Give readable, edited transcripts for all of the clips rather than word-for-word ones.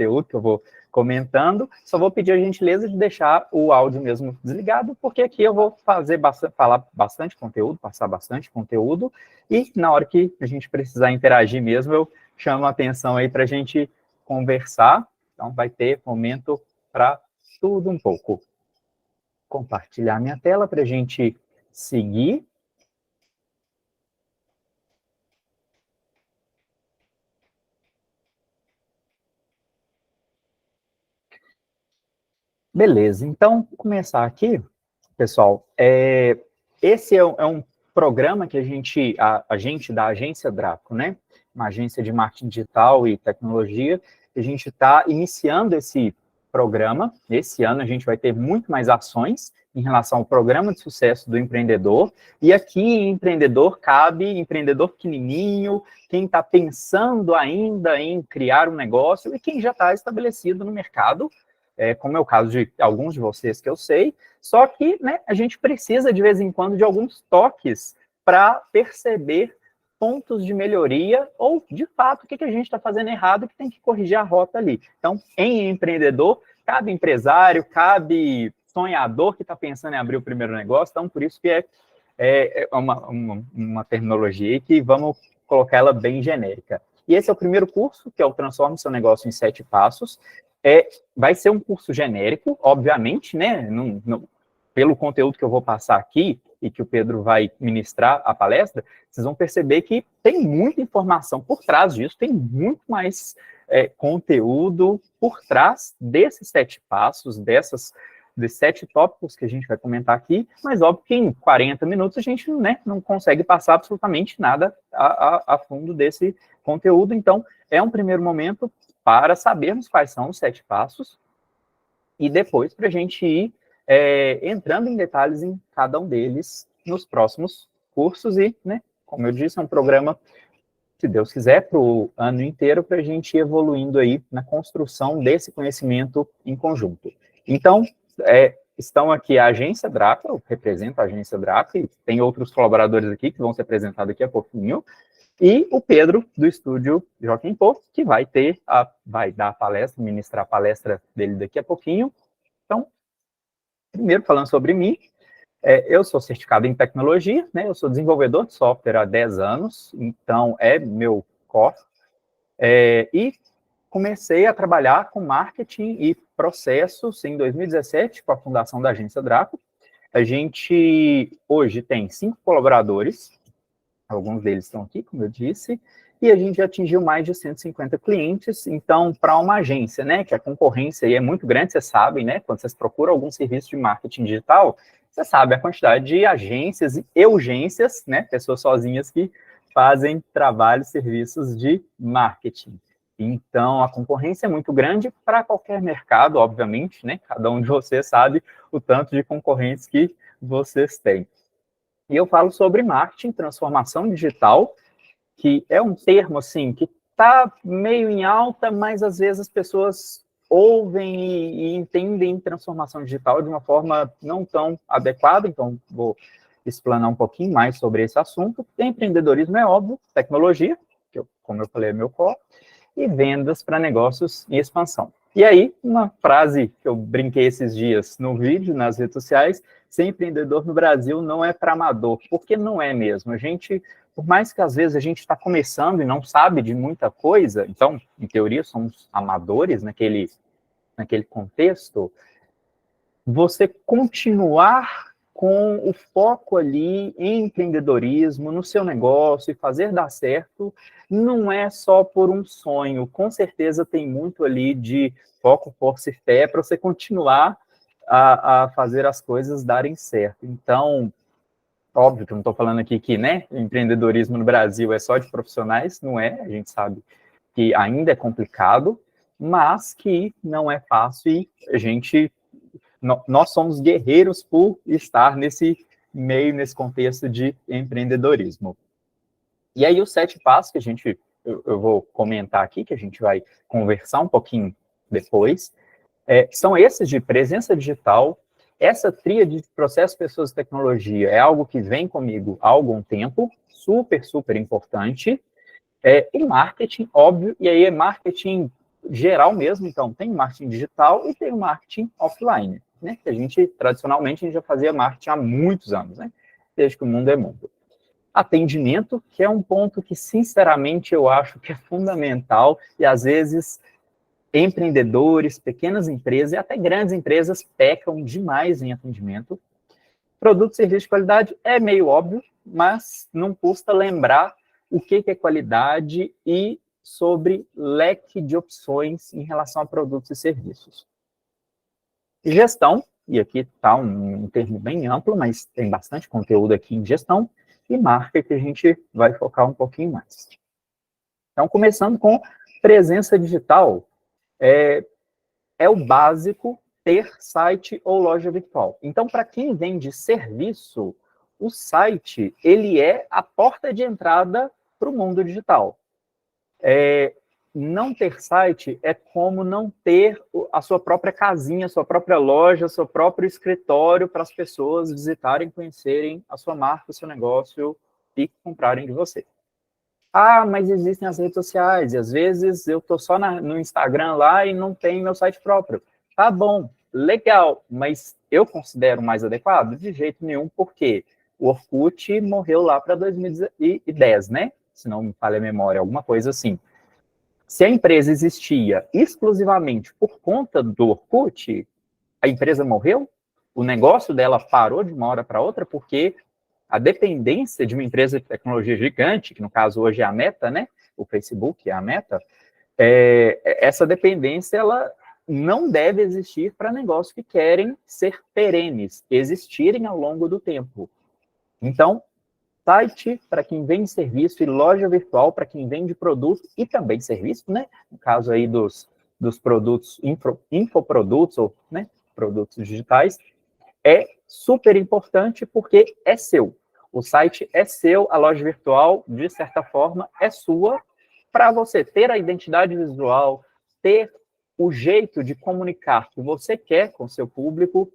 conteúdo que eu vou comentando. Só vou pedir a gentileza de deixar o áudio mesmo desligado, porque aqui eu vou falar bastante conteúdo, passar bastante conteúdo, e na hora que a gente precisar interagir mesmo, eu chamo a atenção aí para a gente conversar. Então, vai ter momento para tudo um pouco. Compartilhar minha tela para a gente seguir. Beleza, então, vou começar aqui, pessoal. Esse é um programa que a gente da Agência Draco, né? Uma agência de marketing digital e tecnologia, a gente está iniciando esse programa. Esse ano a gente vai ter muito mais ações em relação ao programa de sucesso do empreendedor. E aqui, empreendedor, cabe empreendedor pequenininho, quem está pensando ainda em criar um negócio e quem já está estabelecido no mercado, como é o caso de alguns de vocês que eu sei, só que, né, a gente precisa, de vez em quando, de alguns toques para perceber pontos de melhoria ou, de fato, o que a gente está fazendo errado que tem que corrigir a rota ali. Então, em empreendedor, cabe empresário, cabe sonhador que está pensando em abrir o primeiro negócio, então, por isso que é uma terminologia que vamos colocar ela bem genérica. E esse é o primeiro curso, que é o Transforme Seu Negócio em 7 Passos. Vai ser um curso genérico, obviamente, né? Pelo conteúdo que eu vou passar aqui e que o Pedro vai ministrar a palestra, vocês vão perceber que tem muita informação por trás disso, tem muito mais conteúdo por trás desses 7 passos, desses 7 tópicos que a gente vai comentar aqui, mas óbvio que em 40 minutos a gente, né, não consegue passar absolutamente nada a fundo desse conteúdo. Então, é um primeiro momento para sabermos quais são os 7 passos e depois para a gente ir entrando em detalhes em cada um deles nos próximos cursos e, né, como eu disse, é um programa, se Deus quiser, para o ano inteiro, para a gente ir evoluindo aí na construção desse conhecimento em conjunto. Então, estão aqui a Agência Draco, eu represento a Agência Draco, e tem outros colaboradores aqui que vão se apresentar daqui a pouquinho, e o Pedro, do estúdio Joaquim Pô, que vai dar a palestra, ministrar a palestra dele daqui a pouquinho. Então, primeiro, falando sobre mim, eu sou certificado em tecnologia, né? Eu sou desenvolvedor de software há 10 anos, então é meu core, e comecei a trabalhar com marketing e processos em 2017, com a fundação da Agência Draco. A gente, hoje, tem 5 colaboradores, alguns deles estão aqui, como eu disse, e a gente já atingiu mais de 150 clientes. Então, para uma agência, né, que a concorrência aí é muito grande, vocês sabem, né, quando vocês procuram algum serviço de marketing digital, você sabe a quantidade de agências e urgências, né, pessoas sozinhas que fazem trabalho, serviços de marketing. Então, a concorrência é muito grande para qualquer mercado, obviamente, né, cada um de vocês sabe o tanto de concorrentes que vocês têm. E eu falo sobre marketing, transformação digital, que é um termo, assim, que está meio em alta, mas às vezes as pessoas ouvem e entendem transformação digital de uma forma não tão adequada, então vou explanar um pouquinho mais sobre esse assunto. Empreendedorismo é óbvio, tecnologia, que como eu falei, é meu core, e vendas para negócios em expansão. E aí, uma frase que eu brinquei esses dias no vídeo, nas redes sociais: ser empreendedor no Brasil não é para amador, porque não é mesmo. A gente, por mais que às vezes a gente está começando e não sabe de muita coisa, então, em teoria, somos amadores naquele contexto, você continuar com o foco ali em empreendedorismo, no seu negócio e fazer dar certo, não é só por um sonho. Com certeza tem muito ali de foco, força e fé para você continuar a fazer as coisas darem certo. Então, óbvio que eu não estou falando aqui que, né, empreendedorismo no Brasil é só de profissionais, não é, a gente sabe que ainda é complicado, mas que não é fácil e a gente... Nós somos guerreiros por estar nesse meio, nesse contexto de empreendedorismo. E aí, os 7 passos que eu vou comentar aqui, que a gente vai conversar um pouquinho depois, são esses de presença digital. Essa tríade de processo, pessoas e tecnologia é algo que vem comigo há algum tempo, super, super importante. E marketing, óbvio, e aí é marketing geral mesmo, então, tem o marketing digital e tem o marketing offline, né? Que tradicionalmente, a gente já fazia marketing há muitos anos, né? Desde que o mundo é mundo. Atendimento, que é um ponto que, sinceramente, eu acho que é fundamental e, às vezes, empreendedores, pequenas empresas e até grandes empresas pecam demais em atendimento. Produto e serviço de qualidade é meio óbvio, mas não custa lembrar o que é qualidade e sobre leque de opções em relação a produtos e serviços. Gestão, e aqui está um termo bem amplo, mas tem bastante conteúdo aqui em gestão, e marca, que a gente vai focar um pouquinho mais. Então, começando com presença digital, é o básico ter site ou loja virtual. Então, para quem vende serviço, o site, ele é a porta de entrada para o mundo digital. Não ter site é como não ter a sua própria casinha, a sua própria loja, seu próprio escritório para as pessoas visitarem, conhecerem a sua marca, o seu negócio e comprarem de você. Ah, mas existem as redes sociais, e às vezes eu estou só no Instagram lá e não tenho meu site próprio. Tá bom, legal, mas eu considero mais adequado? De jeito nenhum, porque o Orkut morreu lá para 2010, né? Se não me falha a memória, alguma coisa assim. Se a empresa existia exclusivamente por conta do Orkut, a empresa morreu? O negócio dela parou de uma hora para outra porque a dependência de uma empresa de tecnologia gigante, que no caso hoje é a Meta, né? O Facebook é a Meta, essa dependência ela não deve existir para negócios que querem ser perenes, existirem ao longo do tempo. Então, site para quem vende serviço e loja virtual para quem vende produto e também serviço, né? No caso aí dos produtos, infoprodutos ou, né, produtos digitais, é super importante porque é seu. O site é seu, a loja virtual, de certa forma, é sua, para você ter a identidade visual, ter o jeito de comunicar que você quer com o seu público.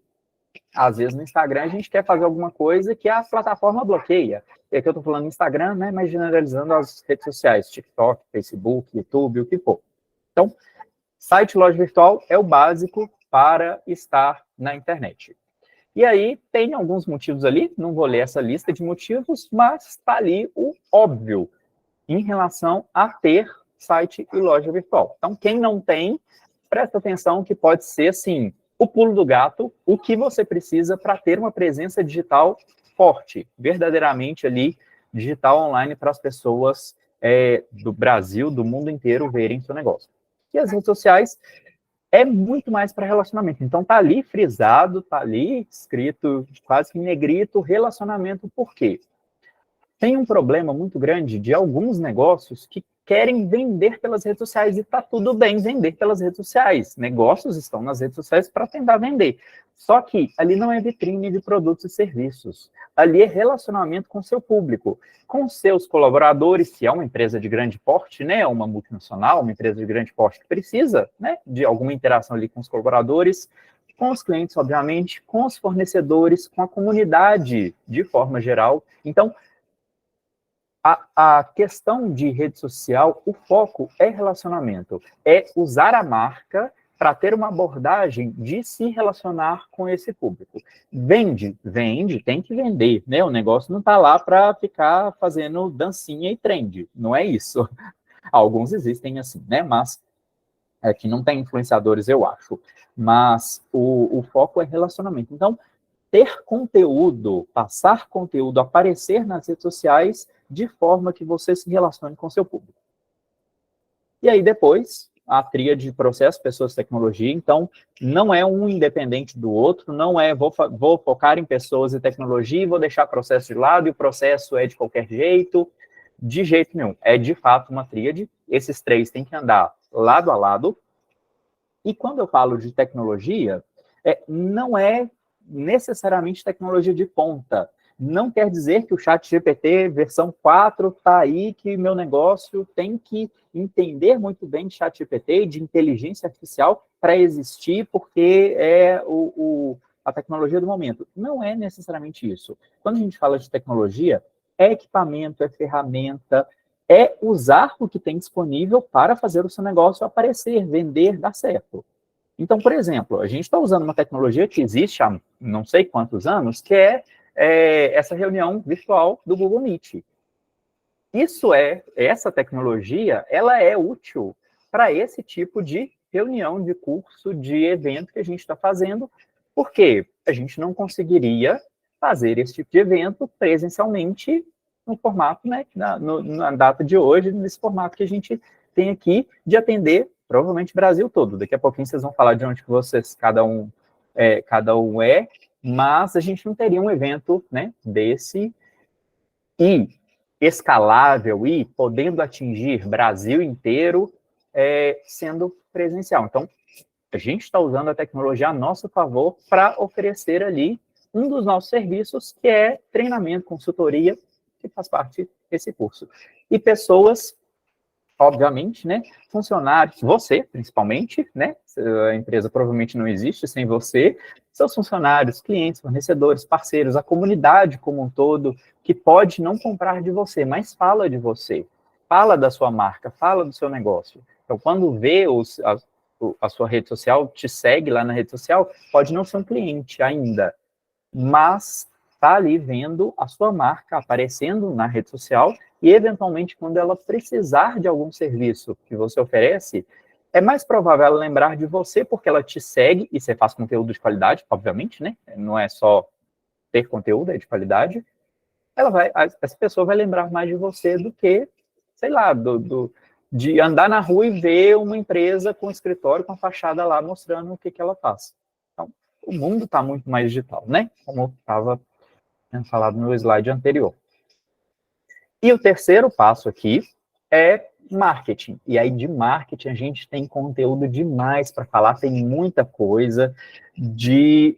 Às vezes no Instagram a gente quer fazer alguma coisa que a plataforma bloqueia. E aqui eu estou falando no Instagram, né, mas generalizando as redes sociais, TikTok, Facebook, YouTube, o que for. Então, site loja virtual é o básico para estar na internet. E aí tem alguns motivos ali, não vou ler essa lista de motivos, mas está ali o óbvio em relação a ter site e loja virtual. Então, quem não tem, presta atenção que pode ser, assim, o pulo do gato, o que você precisa para ter uma presença digital forte, verdadeiramente ali, digital online para as pessoas do Brasil, do mundo inteiro, verem seu negócio. E as redes sociais é muito mais para relacionamento. Então, tá ali frisado, tá ali escrito quase que em negrito, relacionamento. Por quê? Tem um problema muito grande de alguns negócios que querem vender pelas redes sociais, e tá tudo bem vender pelas redes sociais. Negócios estão nas redes sociais para tentar vender. Só que ali não é vitrine de produtos e serviços. Ali é relacionamento com seu público, com seus colaboradores, se é uma empresa de grande porte, né, uma multinacional, uma empresa de grande porte que precisa, né, de alguma interação ali com os colaboradores, com os clientes, obviamente, com os fornecedores, com a comunidade de forma geral. Então, a questão de rede social, o foco é relacionamento, é usar a marca para ter uma abordagem de se relacionar com esse público. Vende, tem que vender, né? O negócio não está lá para ficar fazendo dancinha e trend, não é isso. Alguns existem assim, né? Mas que não tem influenciadores, eu acho. Mas o foco é relacionamento. Então, ter conteúdo, passar conteúdo, aparecer nas redes sociais de forma que você se relacione com seu público. E aí depois, a tríade de processo, pessoas, tecnologia. Então, não é um independente do outro, não é vou focar em pessoas e tecnologia e vou deixar o processo de lado e o processo é de qualquer jeito. De jeito nenhum. É de fato uma tríade. Esses três têm que andar lado a lado. E quando eu falo de tecnologia, não é necessariamente tecnologia de ponta. Não quer dizer que o ChatGPT versão 4 está aí, que meu negócio tem que entender muito bem de ChatGPT e de inteligência artificial para existir, porque é a tecnologia do momento. Não é necessariamente isso. Quando a gente fala de tecnologia, é equipamento, é ferramenta, é usar o que tem disponível para fazer o seu negócio aparecer, vender, dar certo. Então, por exemplo, a gente está usando uma tecnologia que existe há não sei quantos anos, que é essa reunião virtual do Google Meet. Essa tecnologia, ela é útil para esse tipo de reunião, de curso, de evento que a gente está fazendo, porque a gente não conseguiria fazer esse tipo de evento presencialmente no formato, né, na data de hoje, nesse formato que a gente tem aqui, de atender, provavelmente, o Brasil todo. Daqui a pouquinho vocês vão falar de onde que vocês, cada um é, mas a gente não teria um evento, né, desse e escalável e podendo atingir Brasil inteiro, sendo presencial. Então, a gente está usando a tecnologia a nosso favor para oferecer ali um dos nossos serviços, que é treinamento, consultoria, que faz parte desse curso. E pessoas, obviamente, né, funcionários, você, principalmente, né, a empresa provavelmente não existe sem você, seus funcionários, clientes, fornecedores, parceiros, a comunidade como um todo, que pode não comprar de você, mas fala de você, fala da sua marca, fala do seu negócio. Então, quando vê a sua rede social, te segue lá na rede social, pode não ser um cliente ainda, mas está ali vendo a sua marca aparecendo na rede social e, eventualmente, quando ela precisar de algum serviço que você oferece, é mais provável ela lembrar de você porque ela te segue e você faz conteúdo de qualidade, obviamente, né? Não é só ter conteúdo, é de qualidade. Essa pessoa vai lembrar mais de você do que, sei lá, de andar na rua e ver uma empresa com escritório, com a fachada lá, mostrando o que ela faz. Então, o mundo está muito mais digital, né? Como estava falado no slide anterior. E o terceiro passo aqui é marketing. E aí, de marketing, a gente tem conteúdo demais para falar, tem muita coisa de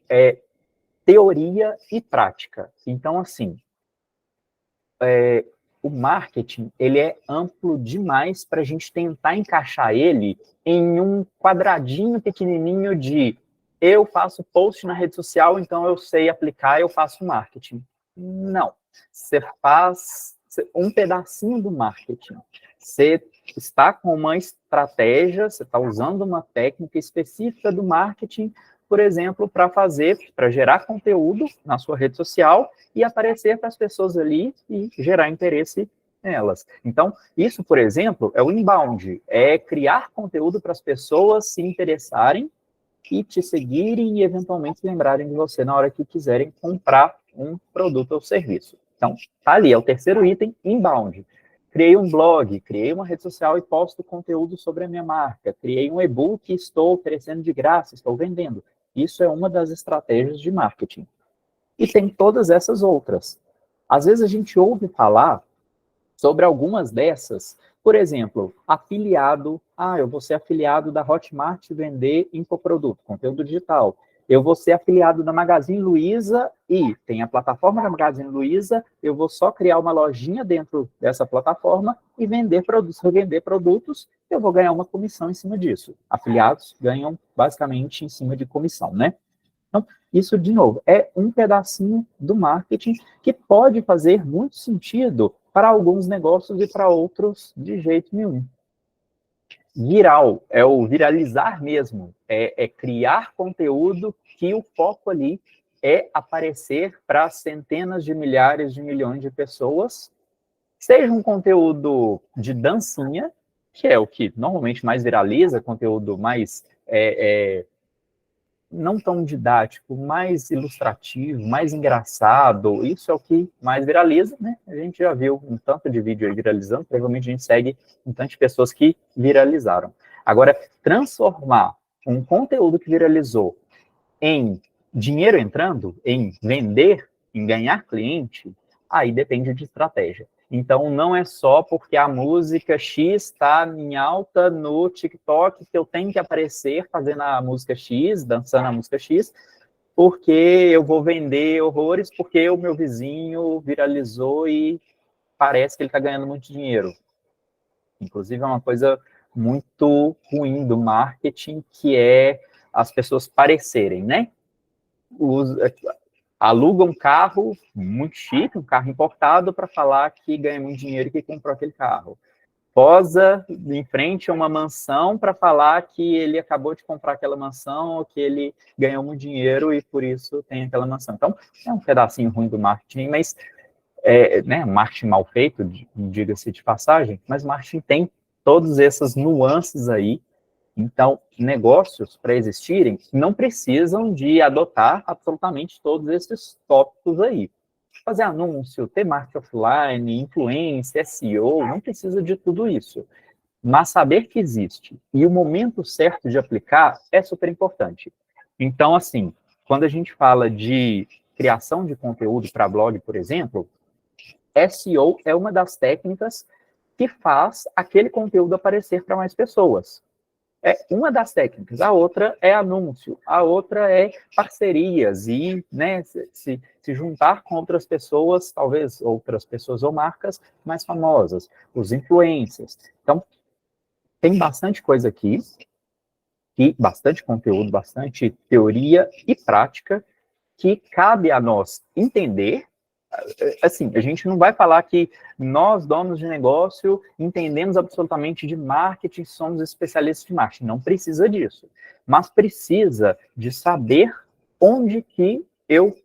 teoria e prática. Então, assim, o marketing, ele é amplo demais para a gente tentar encaixar ele em um quadradinho pequenininho de eu faço post na rede social, então eu sei aplicar, eu faço marketing. Não. Você faz um pedacinho do marketing. Você está com uma estratégia, você está usando uma técnica específica do marketing, por exemplo, para gerar conteúdo na sua rede social e aparecer para as pessoas ali e gerar interesse nelas. Então, isso, por exemplo, é o inbound, é criar conteúdo para as pessoas se interessarem e te seguirem e, eventualmente, lembrarem de você na hora que quiserem comprar um produto ou serviço. Então, tá ali, é o terceiro item, inbound. Criei um blog, criei uma rede social e posto conteúdo sobre a minha marca. Criei um e-book e estou oferecendo de graça, estou vendendo. Isso é uma das estratégias de marketing. E tem todas essas outras. Às vezes a gente ouve falar sobre algumas dessas, por exemplo, afiliado, eu vou ser afiliado da Hotmart e vender infoproduto, conteúdo digital. Eu vou ser afiliado da Magazine Luiza e tem a plataforma da Magazine Luiza, eu vou só criar uma lojinha dentro dessa plataforma e vender produtos. Se eu vender produtos, eu vou ganhar uma comissão em cima disso. Afiliados ganham basicamente em cima de comissão, né? Então, isso, de novo, é um pedacinho do marketing que pode fazer muito sentido para alguns negócios e para outros de jeito nenhum. Viral, é o viralizar mesmo, é criar conteúdo que o foco ali é aparecer para centenas de milhares de milhões de pessoas, seja um conteúdo de dancinha, que é o que normalmente mais viraliza, conteúdo mais não tão didático, mais ilustrativo, mais engraçado, isso é o que mais viraliza, né? A gente já viu um tanto de vídeo aí viralizando, provavelmente a gente segue um tanto de pessoas que viralizaram. Agora, transformar um conteúdo que viralizou em dinheiro entrando, em vender, em ganhar cliente, aí depende de estratégia. Então, não é só porque a música X está em alta no TikTok que eu tenho que aparecer fazendo a música X, dançando a música X, porque eu vou vender horrores, porque o meu vizinho viralizou e parece que ele está ganhando muito dinheiro. Inclusive, é uma coisa muito ruim do marketing, que é as pessoas parecerem, né? aluga um carro muito chique, um carro importado, para falar que ganha muito dinheiro e que comprou aquele carro. Posa em frente a uma mansão para falar que ele acabou de comprar aquela mansão ou que ele ganhou muito dinheiro e por isso tem aquela mansão. Então, é um pedacinho ruim do marketing, mas né, marketing mal feito, diga-se de passagem, mas marketing tem todas essas nuances aí. Então, negócios, para existirem, não precisam de adotar absolutamente todos esses tópicos aí. Fazer anúncio, ter marketing offline, influência, SEO, não precisa de tudo isso. Mas saber que existe e o momento certo de aplicar é super importante. Então, assim, quando a gente fala de criação de conteúdo para blog, por exemplo, SEO é uma das técnicas que faz aquele conteúdo aparecer para mais pessoas. É uma das técnicas. A outra é anúncio, a outra é parcerias e, né, se juntar com outras pessoas, talvez outras pessoas ou marcas mais famosas, os influencers. Então, tem bastante coisa aqui, e bastante conteúdo, bastante teoria e prática que cabe a nós entender. Assim, a gente não vai falar que nós, donos de negócio, entendemos absolutamente de marketing, somos especialistas de marketing. Não precisa disso. Mas precisa de saber onde que eu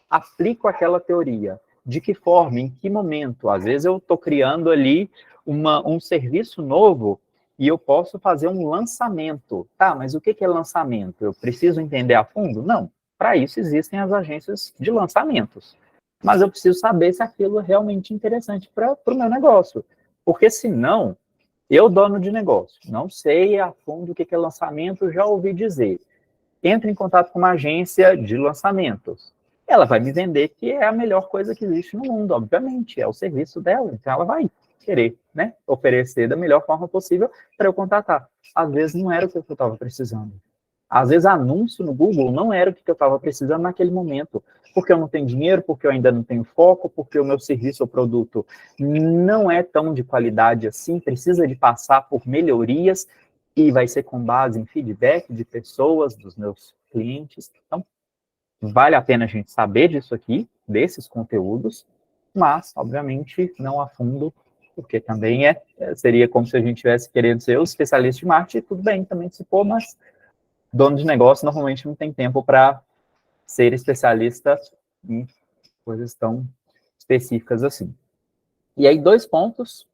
aplico aquela teoria. De que forma, em que momento. Às vezes eu estou criando ali um serviço novo e eu posso fazer um lançamento. Tá, mas o que é lançamento? Eu preciso entender a fundo? Não. Para isso existem as agências de lançamentos. Mas eu preciso saber se aquilo é realmente interessante para o meu negócio. Porque senão, eu, dono de negócio, não sei a fundo o que é lançamento, já ouvi dizer. Entro em contato com uma agência de lançamentos. Ela vai me vender que é a melhor coisa que existe no mundo, obviamente, é o serviço dela, então ela vai querer, né, oferecer da melhor forma possível para eu contratar. Às vezes não era o que eu estava precisando. Às vezes, anúncio no Google não era o que eu estava precisando naquele momento, porque eu não tenho dinheiro, porque eu ainda não tenho foco, porque o meu serviço ou produto não é tão de qualidade assim, precisa de passar por melhorias, e vai ser com base em feedback de pessoas, dos meus clientes. Então, vale a pena a gente saber disso aqui, desses conteúdos, mas, obviamente, não a fundo, porque também seria como se a gente tivesse querendo ser o especialista de marketing, tudo bem também se for, mas dono de negócio normalmente não tem tempo para ser especialista em coisas tão específicas assim. E aí, 2 pontos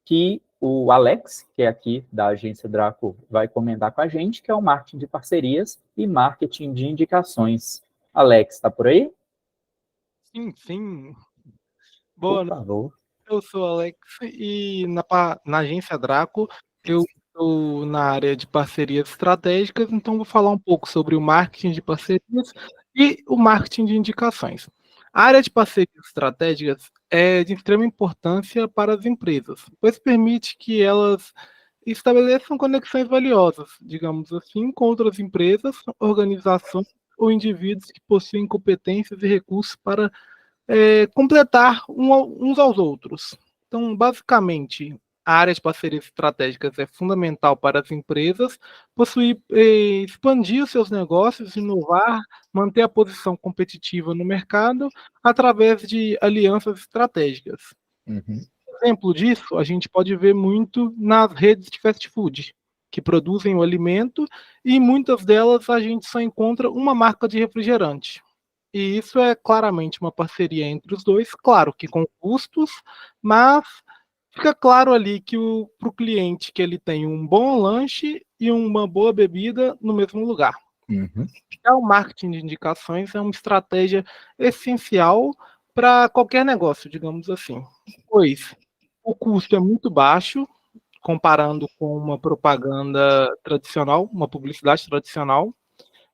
que o Alex, que é aqui da agência Draco, vai comentar com a gente, que é o marketing de parcerias e marketing de indicações. Alex, está por aí? Sim, sim. Por Boa noite, favor. eu sou Alex e na agência Draco eu estou na área de parcerias estratégicas, então vou falar um pouco sobre o marketing de parcerias e o marketing de indicações. A área de parcerias estratégicas é de extrema importância para as empresas, pois permite que elas estabeleçam conexões valiosas, digamos assim, com outras empresas, organizações ou indivíduos que possuem competências e recursos para completar uns aos outros. Então, basicamente, a área de parcerias estratégicas é fundamental para as empresas possuir, expandir os seus negócios, inovar, manter a posição competitiva no mercado através de alianças estratégicas. Uhum. Exemplo disso, a gente pode ver muito nas redes de fast food, que produzem o alimento, e muitas delas a gente só encontra uma marca de refrigerante. E isso é claramente uma parceria entre os dois, claro que com custos, mas fica claro ali que para o cliente que ele tem um bom lanche e uma boa bebida no mesmo lugar. Uhum. Já o marketing de indicações é uma estratégia essencial para qualquer negócio, digamos assim, pois o custo é muito baixo comparando com uma propaganda tradicional, uma publicidade tradicional,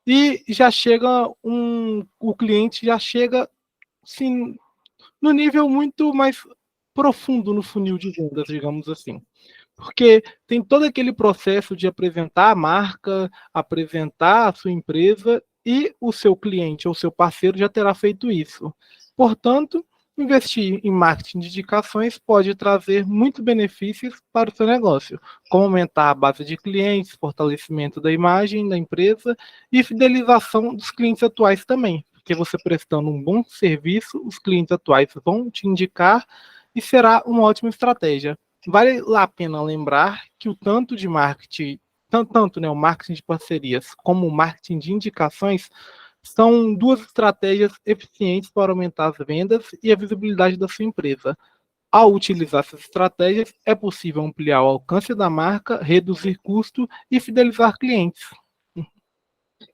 e já chega o cliente já chega sim no nível muito mais profundo no funil de vendas, digamos assim. Porque tem todo aquele processo de apresentar a marca, apresentar a sua empresa e o seu cliente ou seu parceiro já terá feito isso. Portanto, investir em marketing de indicações pode trazer muitos benefícios para o seu negócio, como aumentar a base de clientes, fortalecimento da imagem da empresa e fidelização dos clientes atuais também, porque você prestando um bom serviço, os clientes atuais vão te indicar e será uma ótima estratégia. Vale a pena lembrar que o tanto de marketing, tanto né, o marketing de parcerias como o marketing de indicações são duas estratégias eficientes para aumentar as vendas e a visibilidade da sua empresa. Ao utilizar essas estratégias, é possível ampliar o alcance da marca, reduzir custo e fidelizar clientes.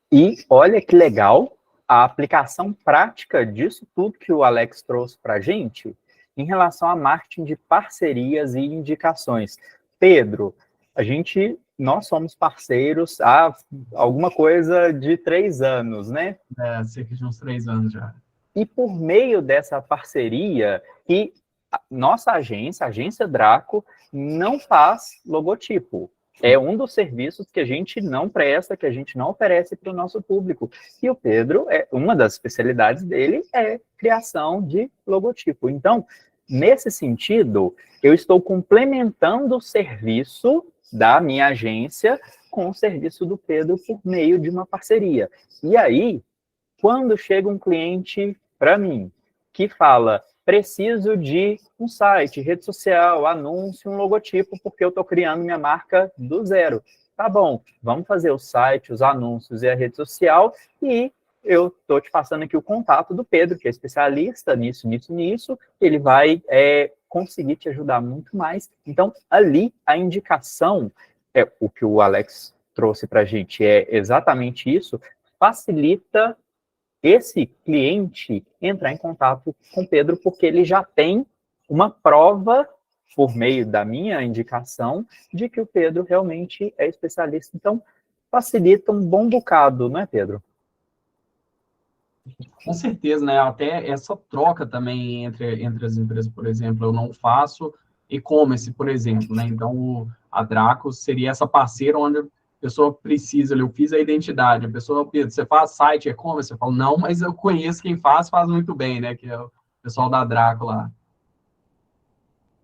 E olha que legal a aplicação prática disso tudo que o Alex trouxe para a gente em relação a marketing de parcerias e indicações. Pedro, nós somos parceiros há alguma coisa de 3 anos, né? Cerca de uns 3 anos já. E por meio dessa parceria, que a nossa agência, a Agência Draco, não faz logotipo. É um dos serviços que a gente não presta, que a gente não oferece para o nosso público. E o Pedro, uma das especialidades dele é criação de logotipo. Então, nesse sentido, eu estou complementando o serviço da minha agência com o serviço do Pedro por meio de uma parceria. E aí, quando chega um cliente para mim que fala, preciso de um site, rede social, anúncio, um logotipo, porque eu estou criando minha marca do zero. Tá bom, vamos fazer o site, os anúncios e a rede social, e eu estou te passando aqui o contato do Pedro, que é especialista nisso. Ele vai conseguir te ajudar muito mais. Então, ali, a indicação, o que o Alex trouxe para a gente é exatamente isso, facilita esse cliente entrar em contato com o Pedro, porque ele já tem uma prova, por meio da minha indicação, de que o Pedro realmente é especialista. Então, facilita um bom bocado, não é, Pedro? Com certeza, né? Até essa troca também entre as empresas, por exemplo, eu não faço e-commerce, por exemplo, né? Então, a Draco seria essa parceira onde a pessoa precisa, eu fiz a identidade, a pessoa, Pedro, você faz site e-commerce? Eu falo, não, mas eu conheço quem faz muito bem, né? Que é o pessoal da Draco lá.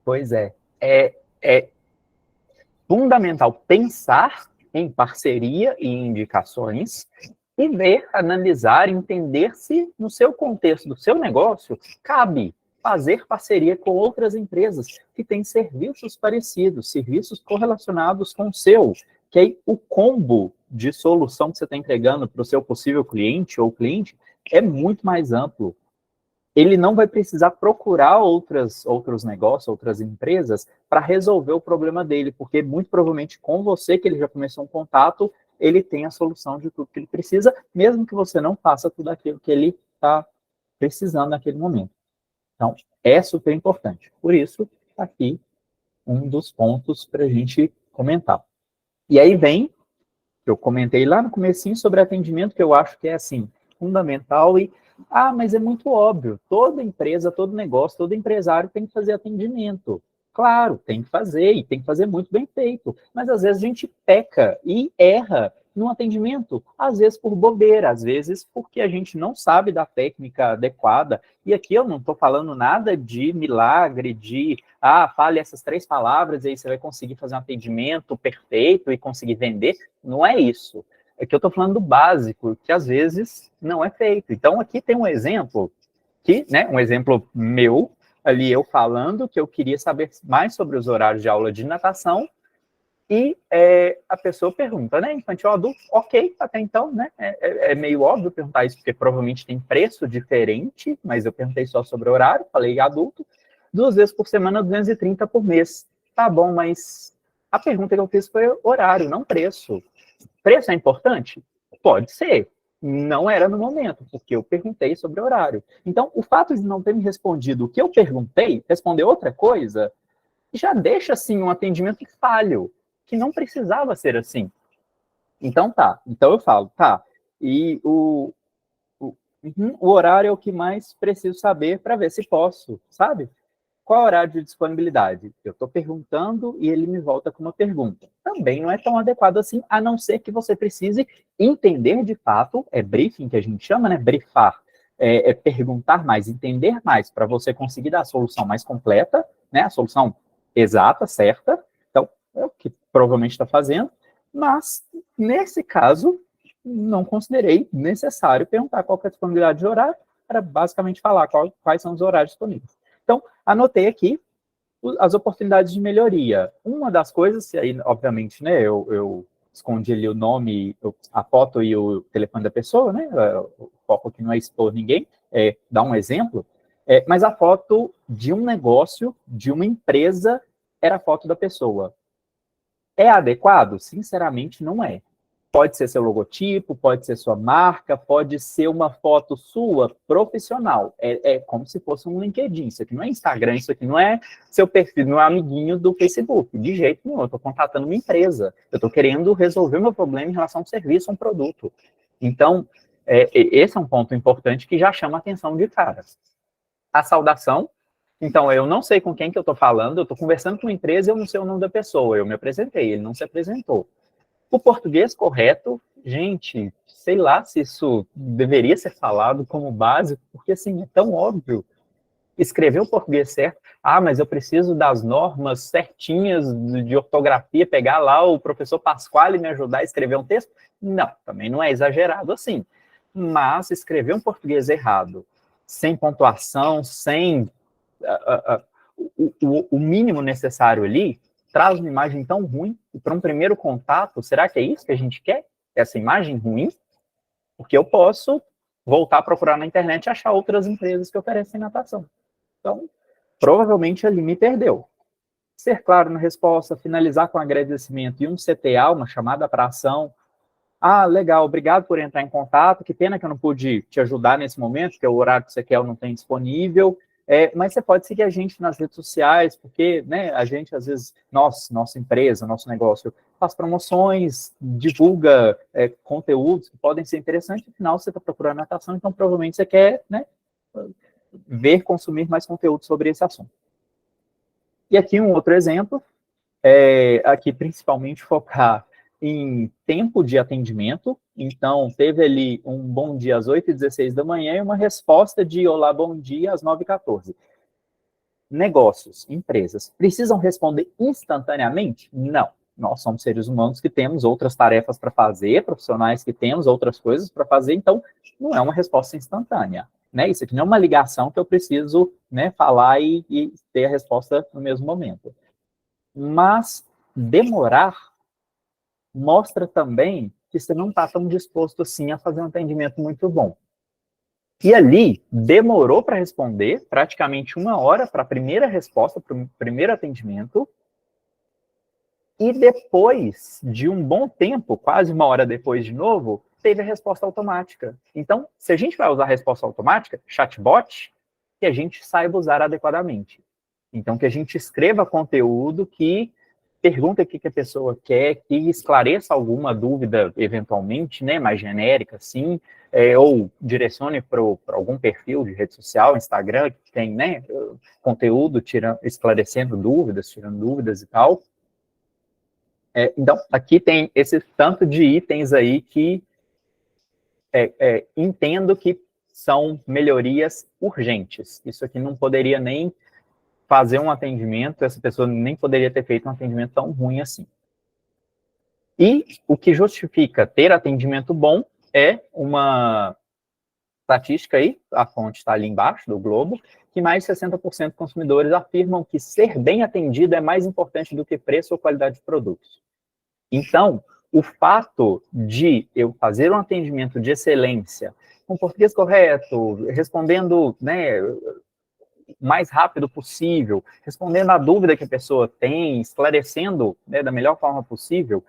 Pois é. É fundamental pensar em parceria e indicações e ver, analisar, entender se no seu contexto do seu negócio cabe fazer parceria com outras empresas que têm serviços parecidos, serviços correlacionados com o seu, que aí o combo de solução que você está entregando para o seu possível cliente ou cliente é muito mais amplo. Ele não vai precisar procurar outros negócios, outras empresas, para resolver o problema dele, porque muito provavelmente com você, que ele já começou um contato, ele tem a solução de tudo que ele precisa, mesmo que você não faça tudo aquilo que ele está precisando naquele momento. Então, é super importante. Por isso, está aqui um dos pontos para a gente comentar. E aí vem, eu comentei lá no comecinho sobre atendimento, que eu acho que é, assim, fundamental e mas é muito óbvio, toda empresa, todo negócio, todo empresário tem que fazer atendimento. Claro, tem que fazer, e tem que fazer muito bem feito, mas às vezes a gente peca e erra no atendimento, às vezes por bobeira, às vezes porque a gente não sabe da técnica adequada, e aqui eu não estou falando nada de milagre, fale essas 3 palavras e aí você vai conseguir fazer um atendimento perfeito e conseguir vender, não é isso. É que eu estou falando do básico, que às vezes não é feito. Então, aqui tem um exemplo, um exemplo meu, ali eu falando que eu queria saber mais sobre os horários de aula de natação, e a pessoa pergunta, né, infantil ou adulto? Ok, até então, né, é meio óbvio perguntar isso, porque provavelmente tem preço diferente, mas eu perguntei só sobre o horário, falei adulto, 2 vezes por semana, 230 por mês. Tá bom, mas a pergunta que eu fiz foi horário, não preço. Preço é importante? Pode ser. Não era no momento, porque eu perguntei sobre horário. Então, o fato de não ter me respondido o que eu perguntei, responder outra coisa, já deixa, assim, um atendimento falho, que não precisava ser assim. Então, tá. Então, eu falo, tá. E o horário é o que mais preciso saber para ver se posso, sabe? Qual horário de disponibilidade? Eu estou perguntando e ele me volta com uma pergunta. Também não é tão adequado assim, a não ser que você precise entender de fato, é briefing que a gente chama, né? Briefar. É perguntar mais, entender mais, para você conseguir dar a solução mais completa, né? A solução exata, certa. Então, é o que provavelmente está fazendo. Mas, nesse caso, não considerei necessário perguntar qual que é a disponibilidade de horário, era basicamente falar quais são os horários disponíveis. Então, anotei aqui as oportunidades de melhoria. Uma das coisas, e aí, obviamente, né, eu escondi ali o nome, a foto e o telefone da pessoa, né, o foco aqui não é expor ninguém, é dar um exemplo, mas a foto de um negócio, de uma empresa, era a foto da pessoa. É adequado? Sinceramente, não é. Pode ser seu logotipo, pode ser sua marca, pode ser uma foto sua profissional. É como se fosse um LinkedIn. Isso aqui não é Instagram, isso aqui não é seu perfil, não é amiguinho do Facebook. De jeito nenhum. Eu estou contatando uma empresa. Eu estou querendo resolver meu problema em relação a um serviço, a um produto. Então, esse é um ponto importante que já chama a atenção de cara. A saudação. Então, eu não sei com quem que eu estou falando, eu estou conversando com uma empresa e eu não sei o nome da pessoa. Eu me apresentei, ele não se apresentou. O português correto, gente, sei lá se isso deveria ser falado como básico, porque, assim, é tão óbvio. Escrever o português certo, mas eu preciso das normas certinhas de ortografia, pegar lá o professor Pasquale e me ajudar a escrever um texto? Não, também não é exagerado assim. Mas escrever um português errado, sem pontuação, sem o mínimo necessário ali, traz uma imagem tão ruim, e para um primeiro contato, será que é isso que a gente quer? Essa imagem ruim? Porque eu posso voltar a procurar na internet e achar outras empresas que oferecem natação. Então, provavelmente ali me perdeu. Ser claro na resposta, finalizar com agradecimento e um CTA, uma chamada para ação. Legal, obrigado por entrar em contato, que pena que eu não pude te ajudar nesse momento, porque o horário que você quer eu não tenho disponível. Mas você pode seguir a gente nas redes sociais, porque, né, a gente, às vezes, nossa empresa, nosso negócio, faz promoções, divulga conteúdos que podem ser interessantes, afinal, você está procurando natação, então provavelmente você quer, né, consumir mais conteúdo sobre esse assunto. E aqui um outro exemplo, aqui principalmente focar em tempo de atendimento. Então, teve ali um bom dia às 8h16 da manhã e uma resposta de olá, bom dia às 9h14. Negócios, empresas, precisam responder instantaneamente? Não. Nós somos seres humanos que temos outras tarefas para fazer, profissionais que temos outras coisas para fazer, então não é uma resposta instantânea. Né? Isso aqui não é uma ligação que eu preciso, né, falar e ter a resposta no mesmo momento. Mas demorar mostra também que você não está tão disposto assim a fazer um atendimento muito bom. E ali, demorou para responder, praticamente 1 hora para a primeira resposta, para o primeiro atendimento, e depois de um bom tempo, quase 1 hora depois de novo, teve a resposta automática. Então, se a gente vai usar a resposta automática, chatbot, que a gente saiba usar adequadamente. Então, que a gente escreva conteúdo que pergunta o que a pessoa quer, que esclareça alguma dúvida, eventualmente, né, mais genérica, assim, ou direcione para algum perfil de rede social, Instagram, que tem, né, conteúdo esclarecendo dúvidas, tirando dúvidas e tal. Então, aqui tem esse tanto de itens aí que entendo que são melhorias urgentes. Isso aqui não poderia nem fazer um atendimento, essa pessoa nem poderia ter feito um atendimento tão ruim assim. E o que justifica ter atendimento bom é uma estatística aí, a fonte está ali embaixo do globo, que mais de 60% dos consumidores afirmam que ser bem atendido é mais importante do que preço ou qualidade de produtos. Então, o fato de eu fazer um atendimento de excelência, com português correto, respondendo, né, mais rápido possível, respondendo a dúvida que a pessoa tem, esclarecendo, né, da melhor forma possível,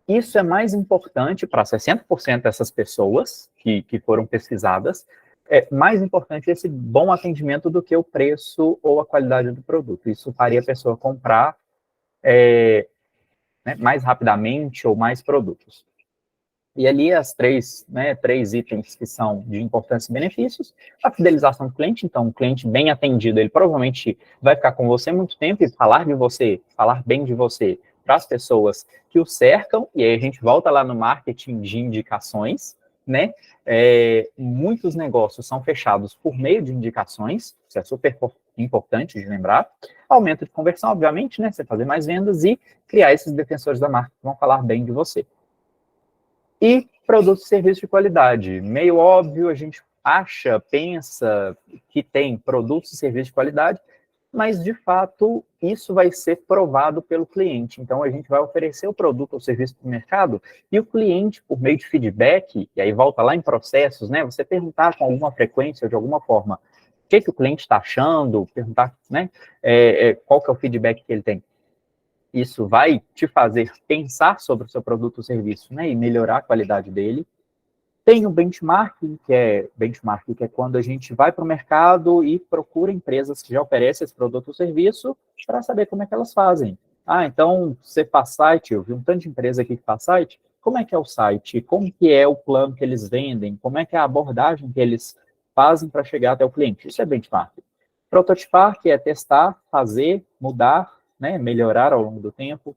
isso é mais importante para 60% dessas pessoas que foram pesquisadas, é mais importante esse bom atendimento do que o preço ou a qualidade do produto. Isso faria a pessoa comprar né, mais rapidamente ou mais produtos. E ali as três itens que são de importância e benefícios, a fidelização do cliente, então o cliente bem atendido, ele provavelmente vai ficar com você muito tempo e falar bem de você para as pessoas que o cercam, e aí a gente volta lá no marketing de indicações, né? Muitos negócios são fechados por meio de indicações, isso é super importante de lembrar. Aumento de conversão, obviamente, né? Você fazer mais vendas e criar esses defensores da marca que vão falar bem de você. E Produtos e serviços de qualidade. Meio óbvio, a gente acha, pensa que tem produtos e serviços de qualidade, mas, de fato, isso vai ser provado pelo cliente. Então, a gente vai oferecer o produto ou serviço para o mercado e o cliente, por meio de feedback, e aí volta lá em processos, né? Você perguntar com alguma frequência, de alguma forma, o que o cliente está achando, perguntar, né? Qual que é o feedback que ele tem. Isso vai te fazer pensar sobre o seu produto ou serviço, né? E melhorar a qualidade dele. Tem o benchmarking, que é quando a gente vai para o mercado e procura empresas que já oferecem esse produto ou serviço para saber como é que elas fazem. Então, você faz site, eu vi um tanto de empresa aqui que faz site, como é que é o site? Como que é o plano que eles vendem? Como é que é a abordagem que eles fazem para chegar até o cliente? Isso é benchmarking. Prototipar, que é testar, fazer, mudar, né, melhorar ao longo do tempo.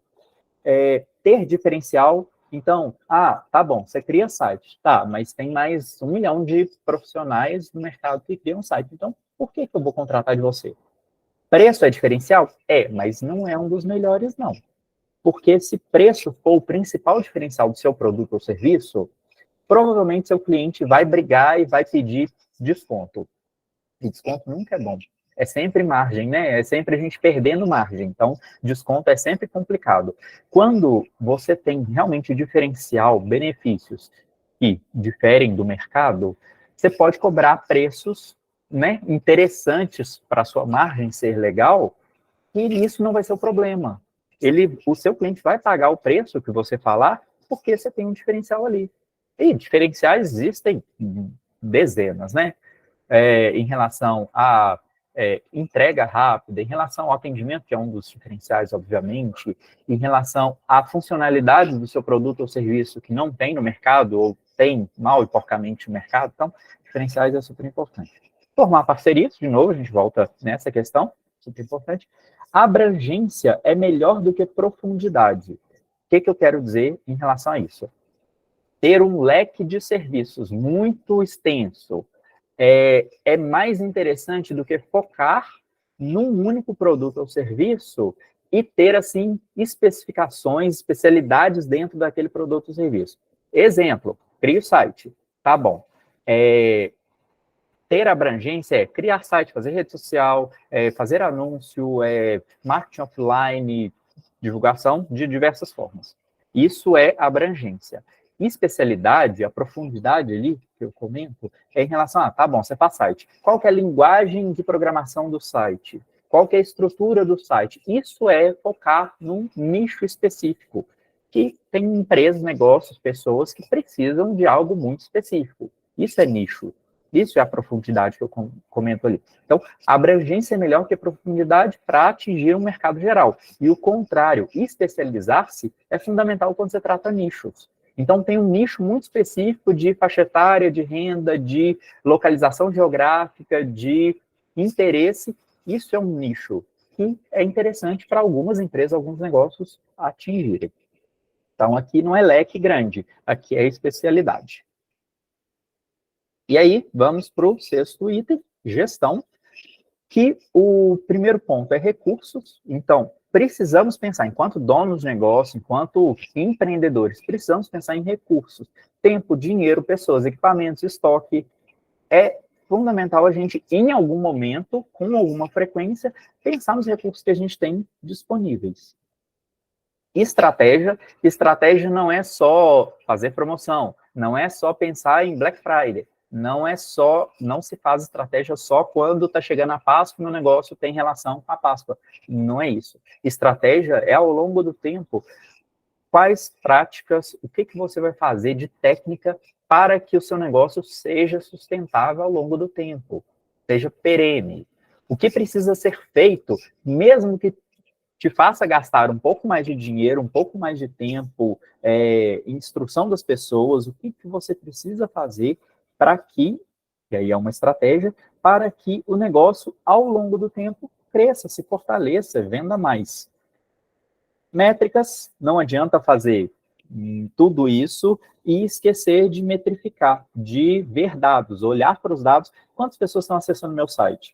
Ter diferencial. Então, tá bom, você cria site, tá, mas tem mais 1 milhão de profissionais no mercado que criam site, então por que eu vou contratar de você? Preço é diferencial? Mas não é um dos melhores, não. Porque se preço for o principal diferencial do seu produto ou serviço, provavelmente seu cliente vai brigar e vai pedir desconto. E desconto nunca é bom. É sempre margem, né? É sempre a gente perdendo margem. Então, desconto é sempre complicado. Quando você tem realmente diferencial, benefícios que diferem do mercado, você pode cobrar preços, né, interessantes para a sua margem ser legal, e isso não vai ser o problema. O seu cliente vai pagar o preço que você falar, porque você tem um diferencial ali. E diferenciais existem dezenas, né? Em relação a entrega rápida, em relação ao atendimento, que é um dos diferenciais, obviamente, em relação à funcionalidade do seu produto ou serviço que não tem no mercado, ou tem mal e porcamente no mercado. Então, diferenciais é super importante. Formar parcerias, de novo, a gente volta nessa questão, super importante. Abrangência é melhor do que profundidade. O que eu quero dizer em relação a isso? Ter um leque de serviços muito extenso é mais interessante do que focar num único produto ou serviço e ter, assim, especificações, especialidades dentro daquele produto ou serviço. Exemplo, cria o site, tá bom. Ter abrangência é criar site, fazer rede social, fazer anúncio, marketing offline, divulgação de diversas formas. Isso é abrangência. Especialidade, a profundidade ali, que eu comento, é em relação a, tá bom, você faz site. Qual que é a linguagem de programação do site? Qual que é a estrutura do site? Isso é focar num nicho específico, que tem empresas, negócios, pessoas que precisam de algo muito específico. Isso é nicho. Isso é a profundidade que eu comento ali. Então, a abrangência é melhor que a profundidade para atingir um mercado geral. E o contrário, especializar-se é fundamental quando você trata nichos. Então, tem um nicho muito específico de faixa etária, de renda, de localização geográfica, de interesse. Isso é um nicho que é interessante para algumas empresas, alguns negócios atingirem. Então, aqui não é leque grande, aqui é especialidade. E aí, vamos para o 6º item, gestão, que o primeiro ponto é recursos. Então, precisamos pensar, enquanto donos de negócio, enquanto empreendedores, precisamos pensar em recursos. Tempo, dinheiro, pessoas, equipamentos, estoque. É fundamental a gente, em algum momento, com alguma frequência, pensar nos recursos que a gente tem disponíveis. Estratégia não é só fazer promoção, não é só pensar em Black Friday, não se faz estratégia só quando está chegando a Páscoa e o negócio tem relação com a Páscoa. Não é isso. Estratégia é ao longo do tempo. Quais práticas, o que você vai fazer de técnica para que o seu negócio seja sustentável ao longo do tempo, seja perene. O que precisa ser feito, mesmo que te faça gastar um pouco mais de dinheiro, um pouco mais de tempo, instrução das pessoas, o que você precisa fazer para que, e aí é uma estratégia, para que o negócio, ao longo do tempo, cresça, se fortaleça, venda mais. Métricas, não adianta fazer tudo isso e esquecer de metrificar, de ver dados, olhar para os dados. Quantas pessoas estão acessando meu site?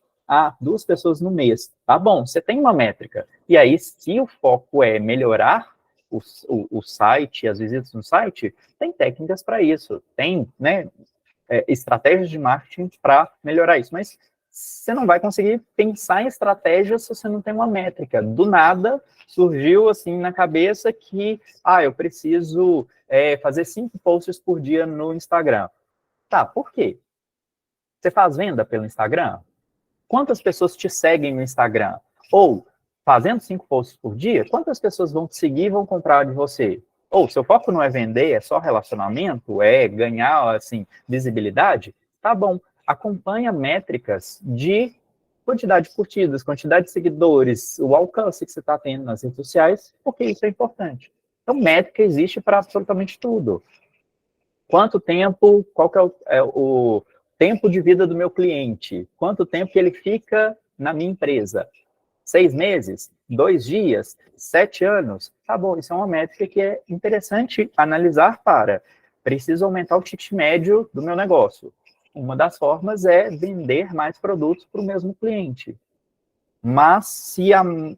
2 pessoas no mês. Tá bom, você tem uma métrica. E aí, se o foco é melhorar o site, as visitas no site, tem técnicas para isso, tem, né, estratégias de marketing para melhorar isso, mas você não vai conseguir pensar em estratégias se você não tem uma métrica. Do nada, surgiu assim na cabeça que, eu preciso fazer 5 posts por dia no Instagram. Tá, por quê? Você faz venda pelo Instagram? Quantas pessoas te seguem no Instagram? Ou, fazendo 5 posts por dia, quantas pessoas vão te seguir e vão comprar de você? Ou, seu foco não é vender, é só relacionamento, é ganhar, assim, visibilidade? Tá bom. Acompanha métricas de quantidade de curtidas, quantidade de seguidores, o alcance que você está tendo nas redes sociais, porque isso é importante. Então, métrica existe para absolutamente tudo. Quanto tempo, qual que é o tempo de vida do meu cliente? Quanto tempo que ele fica na minha empresa? 6 meses? 2 dias? 7 anos? Tá bom, isso é uma métrica que é interessante analisar para. Preciso aumentar o ticket médio do meu negócio. Uma das formas é vender mais produtos para o mesmo cliente. Mas se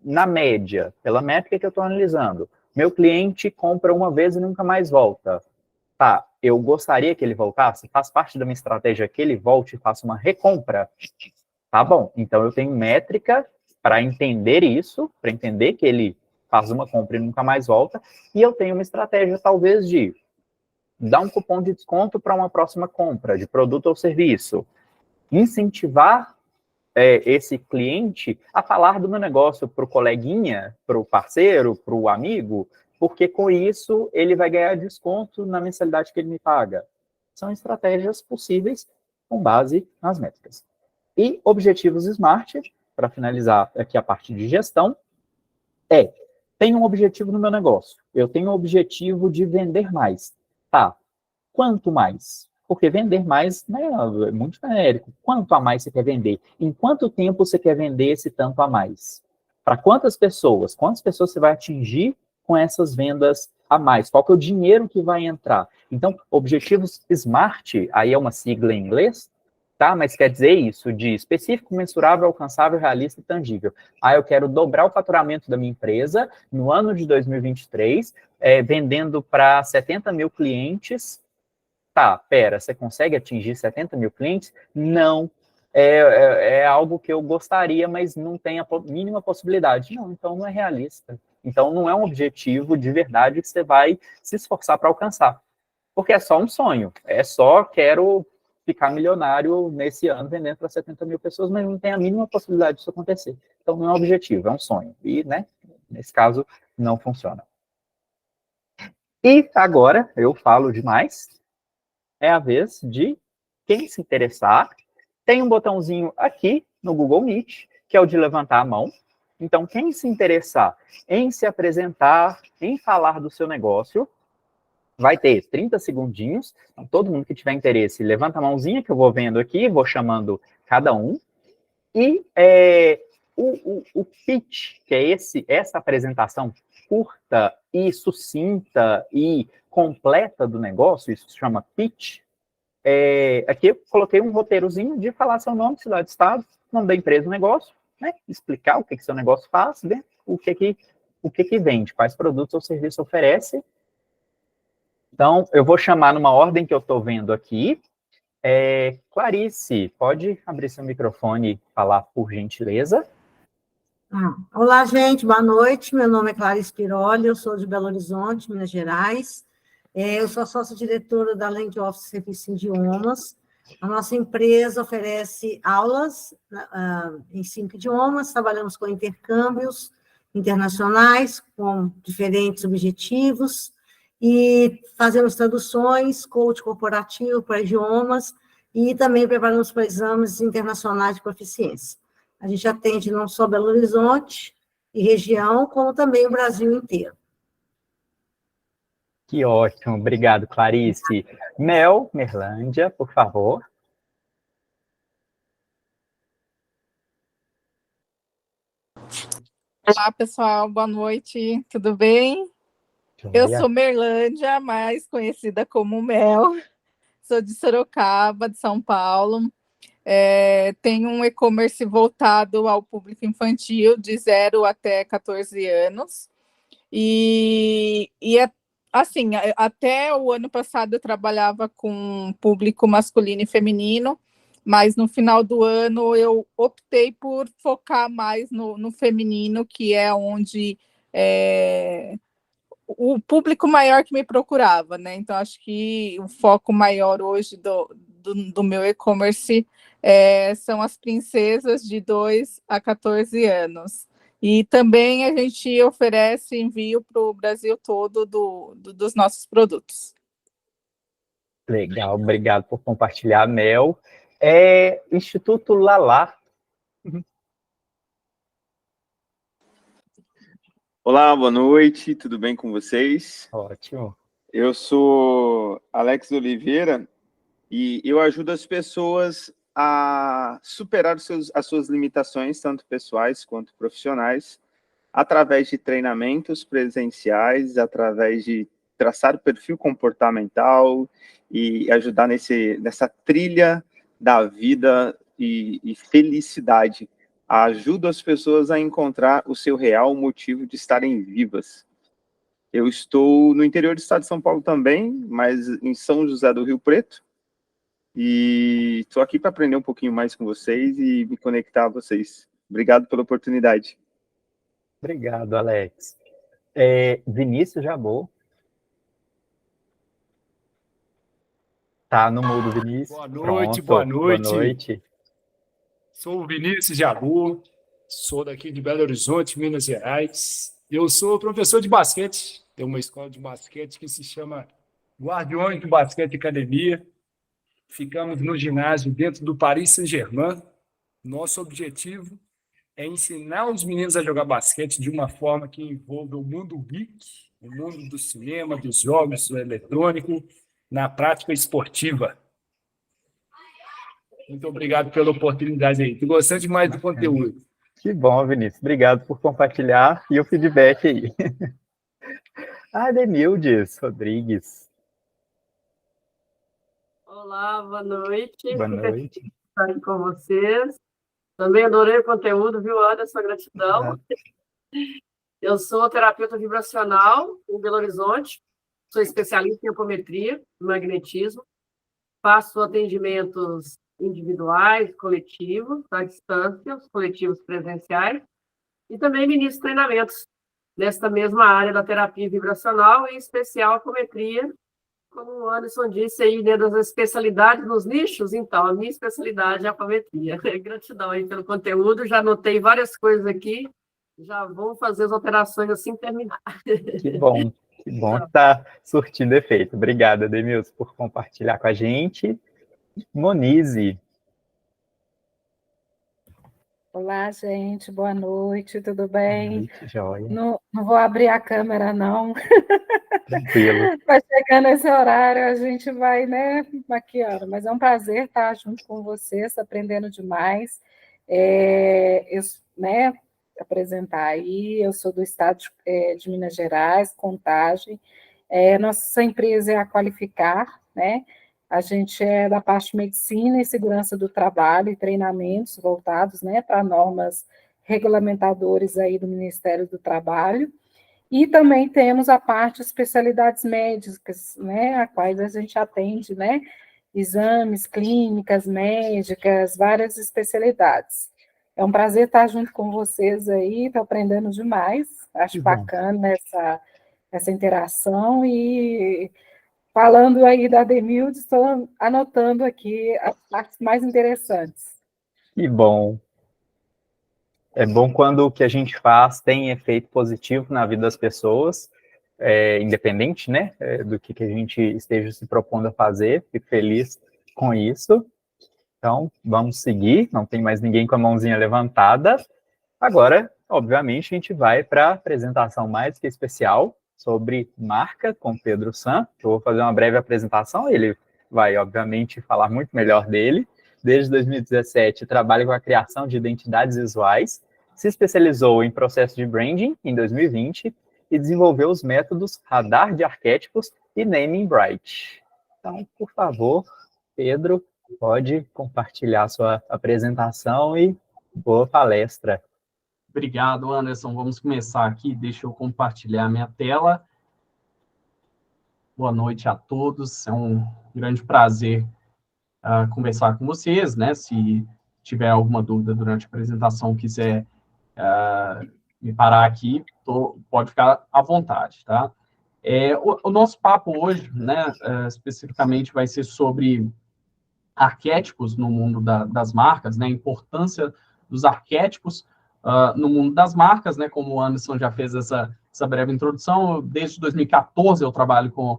na média, pela métrica que eu estou analisando, meu cliente compra uma vez e nunca mais volta, tá, eu gostaria que ele voltasse, faz parte da minha estratégia que ele volte e faça uma recompra, tá bom, então eu tenho métrica para entender isso, para entender que ele faz uma compra e nunca mais volta, e eu tenho uma estratégia talvez de dar um cupom de desconto para uma próxima compra de produto ou serviço, incentivar esse cliente a falar do meu negócio para o coleguinha, para o parceiro, para o amigo, porque com isso ele vai ganhar desconto na mensalidade que ele me paga. São estratégias possíveis com base nas métricas. E objetivos SMART, para finalizar aqui a parte de gestão, tenho um objetivo no meu negócio. Eu tenho um objetivo de vender mais. Tá, quanto mais? Porque vender mais, né, é muito genérico. Quanto a mais você quer vender? Em quanto tempo você quer vender esse tanto a mais? Para quantas pessoas? Quantas pessoas você vai atingir com essas vendas a mais? Qual que é o dinheiro que vai entrar? Então, objetivos SMART, aí é uma sigla em inglês, tá? Mas quer dizer isso, de específico, mensurável, alcançável, realista e tangível. Eu quero dobrar o faturamento da minha empresa no ano de 2023, vendendo para 70 mil clientes. Tá, pera, você consegue atingir 70 mil clientes? Não. É algo que eu gostaria, mas não tem a mínima possibilidade. Não, então não é realista. Então não é um objetivo de verdade que você vai se esforçar para alcançar. Porque é só um sonho. É só quero ficar milionário nesse ano vendendo para 70 mil pessoas, mas não tem a mínima possibilidade disso acontecer. Então não é um objetivo, é um sonho. E, né, nesse caso, não funciona. E agora, eu falo demais, é a vez de quem se interessar. Tem um botãozinho aqui no Google Meet, que é o de levantar a mão. Então, quem se interessar em se apresentar, em falar do seu negócio, vai ter 30 segundinhos. Então, todo mundo que tiver interesse, levanta a mãozinha, que eu vou vendo aqui, vou chamando cada um. E o pitch, que é essa apresentação curta e sucinta e completa do negócio, isso se chama pitch. Aqui eu coloquei um roteirozinho de falar seu nome, cidade, estado, nome da empresa, negócio, né? Explicar o que seu negócio faz, né? o que vende, quais produtos ou serviços oferece. Então, eu vou chamar numa ordem que eu estou vendo aqui. Clarice, pode abrir seu microfone e falar, por gentileza? Olá, gente, boa noite. Meu nome é Clarice Piroli, eu sou de Belo Horizonte, Minas Gerais. Eu sou sócia-diretora da Land Office Serviço em Idiomas. A nossa empresa oferece aulas em 5 idiomas, trabalhamos com intercâmbios internacionais, com diferentes objetivos, e fazemos traduções, coach corporativo para idiomas, e também preparamos para exames internacionais de proficiência. A gente atende não só Belo Horizonte e região, como também o Brasil inteiro. Que ótimo, obrigado, Clarice. Merlândia, por favor. Olá, pessoal, boa noite, tudo bem? Eu sou Merlândia, mais conhecida como Mel, sou de Sorocaba, de São Paulo. Tenho um e-commerce voltado ao público infantil de 0 até 14 anos. E é assim, até o ano passado eu trabalhava com público masculino e feminino, mas no final do ano eu optei por focar mais no feminino, que é onde o público maior que me procurava, né? Então, acho que o foco maior hoje do meu e-commerce são as princesas de 2 a 14 anos. E também a gente oferece envio para o Brasil todo dos nossos produtos. Legal, obrigado por compartilhar, Mel. Instituto Lala. Olá, boa noite, tudo bem com vocês? Ótimo. Eu sou Alex Oliveira e eu ajudo as pessoas a superar as suas limitações, tanto pessoais quanto profissionais, através de treinamentos presenciais, através de traçar o perfil comportamental e ajudar nessa trilha da vida e felicidade. Ajudo as pessoas a encontrar o seu real motivo de estarem vivas. Eu estou no interior do estado de São Paulo também, mas em São José do Rio Preto, e estou aqui para aprender um pouquinho mais com vocês e me conectar a vocês. Obrigado pela oportunidade. Obrigado, Alex. Vinícius Jabor. Tá no mudo, Vinícius. Boa noite, Pronto. boa noite. Boa noite. Sou o Vinícius Jabor, sou daqui de Belo Horizonte, Minas Gerais. Eu sou professor de basquete, tenho uma escola de basquete que se chama Guardiões do Basquete Academia. Ficamos no ginásio dentro do Paris Saint-Germain. Nosso objetivo é ensinar os meninos a jogar basquete de uma forma que envolva o mundo geek, o mundo do cinema, dos jogos, do eletrônico, na prática esportiva. Muito obrigado pela oportunidade aí. Estou gostando demais do conteúdo. Que bom, Vinícius. Obrigado por compartilhar e o feedback aí. Ademildes Rodrigues. Olá, boa noite. Boa noite. Estar aqui com vocês. Também adorei o conteúdo, viu, Anderson? Gratidão. Eu sou terapeuta vibracional em Belo Horizonte, sou especialista em apometria, magnetismo, faço atendimentos individuais, coletivos, à distância, os coletivos presenciais, e também ministro treinamentos nesta mesma área da terapia vibracional, em especial apometria. Como o Anderson disse aí, dentro das especialidades nos nichos, então, a minha especialidade é a apometria. Gratidão aí pelo conteúdo, já anotei várias coisas aqui, já vou fazer as operações assim que terminar. Que bom que está surtindo efeito. Obrigada, Ademilson, por compartilhar com a gente. Monize. Olá, gente, boa noite, tudo bem? Boa noite, joia. Não vou abrir a câmera, não. Tranquilo. Vai chegando esse horário, a gente vai, né, maquiando, mas é um prazer estar junto com vocês, aprendendo demais. Apresentar aí, eu sou do estado de Minas Gerais, Contagem. Nossa empresa é a Qualificar, né? A gente é da parte de medicina e segurança do trabalho e treinamentos voltados, né, para normas regulamentadoras aí do Ministério do Trabalho. E também temos a parte de especialidades médicas, né, a quais a gente atende, né, exames, clínicas, médicas, várias especialidades. É um prazer estar junto com vocês aí, estou aprendendo demais, acho bacana essa interação e falando aí da Ademildes, estou anotando aqui as partes mais interessantes. Que bom. É bom quando o que a gente faz tem efeito positivo na vida das pessoas, independente, né, do que a gente esteja se propondo a fazer. Fico feliz com isso. Então, vamos seguir. Não tem mais ninguém com a mãozinha levantada. Agora, obviamente, a gente vai para a apresentação mais que especial sobre marca com Pedro San. Eu vou fazer uma breve apresentação, ele vai, obviamente, falar muito melhor dele. Desde 2017, trabalha com a criação de identidades visuais, se especializou em processo de branding em 2020 e desenvolveu os métodos Radar de Arquétipos e Naming Bright. Então, por favor, Pedro, pode compartilhar sua apresentação e boa palestra. Obrigado, Anderson. Vamos começar aqui. Deixa eu compartilhar minha tela. Boa noite a todos. É um grande prazer conversar com vocês, né? Se tiver alguma dúvida durante a apresentação, quiser me parar aqui, pode ficar à vontade, tá? O nosso papo hoje, né, especificamente vai ser sobre arquétipos no mundo das marcas, né? A importância dos arquétipos no mundo das marcas, né? Como o Anderson já fez essa breve introdução, desde 2014 eu trabalho com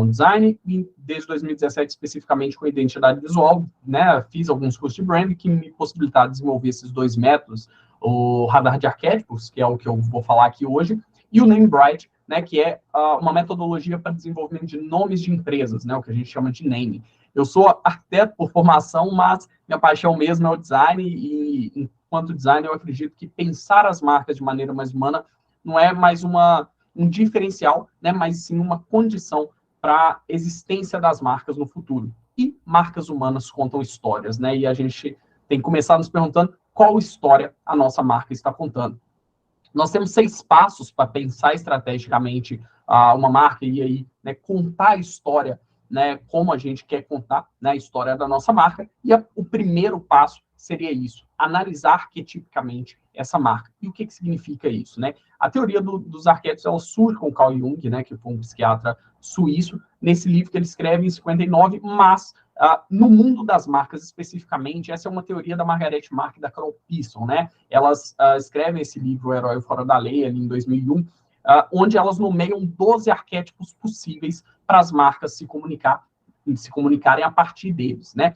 design, e desde 2017 especificamente com identidade visual, né? Fiz alguns cursos de branding que me possibilitaram desenvolver esses 2 métodos, o radar de arquétipos, que é o que eu vou falar aqui hoje, e o Namebrite, né? Que é uma metodologia para desenvolvimento de nomes de empresas, né? O que a gente chama de naming. Eu sou arquiteto por formação, mas minha paixão mesmo é o design, e enquanto designer eu acredito que pensar as marcas de maneira mais humana não é mais um diferencial, né, mas sim uma condição para a existência das marcas no futuro. E marcas humanas contam histórias, né? E a gente tem que começar nos perguntando qual história a nossa marca está contando. Nós temos 6 passos para pensar estrategicamente uma marca e aí, né, contar a história, né, como a gente quer contar, né, a história da nossa marca. E o primeiro passo seria isso, analisar arquetipicamente essa marca. E o que significa isso, né? A teoria dos arquétipos, ela surge com Carl Jung, né, que foi um psiquiatra suíço, nesse livro que ele escreve em 59, mas no mundo das marcas especificamente, essa é uma teoria da Margaret Mark e da Carol Pearson, né? Elas escrevem esse livro, O Herói Fora da Lei, ali em 2001, onde elas nomeiam 12 arquétipos possíveis para as marcas se comunicarem a partir deles, né?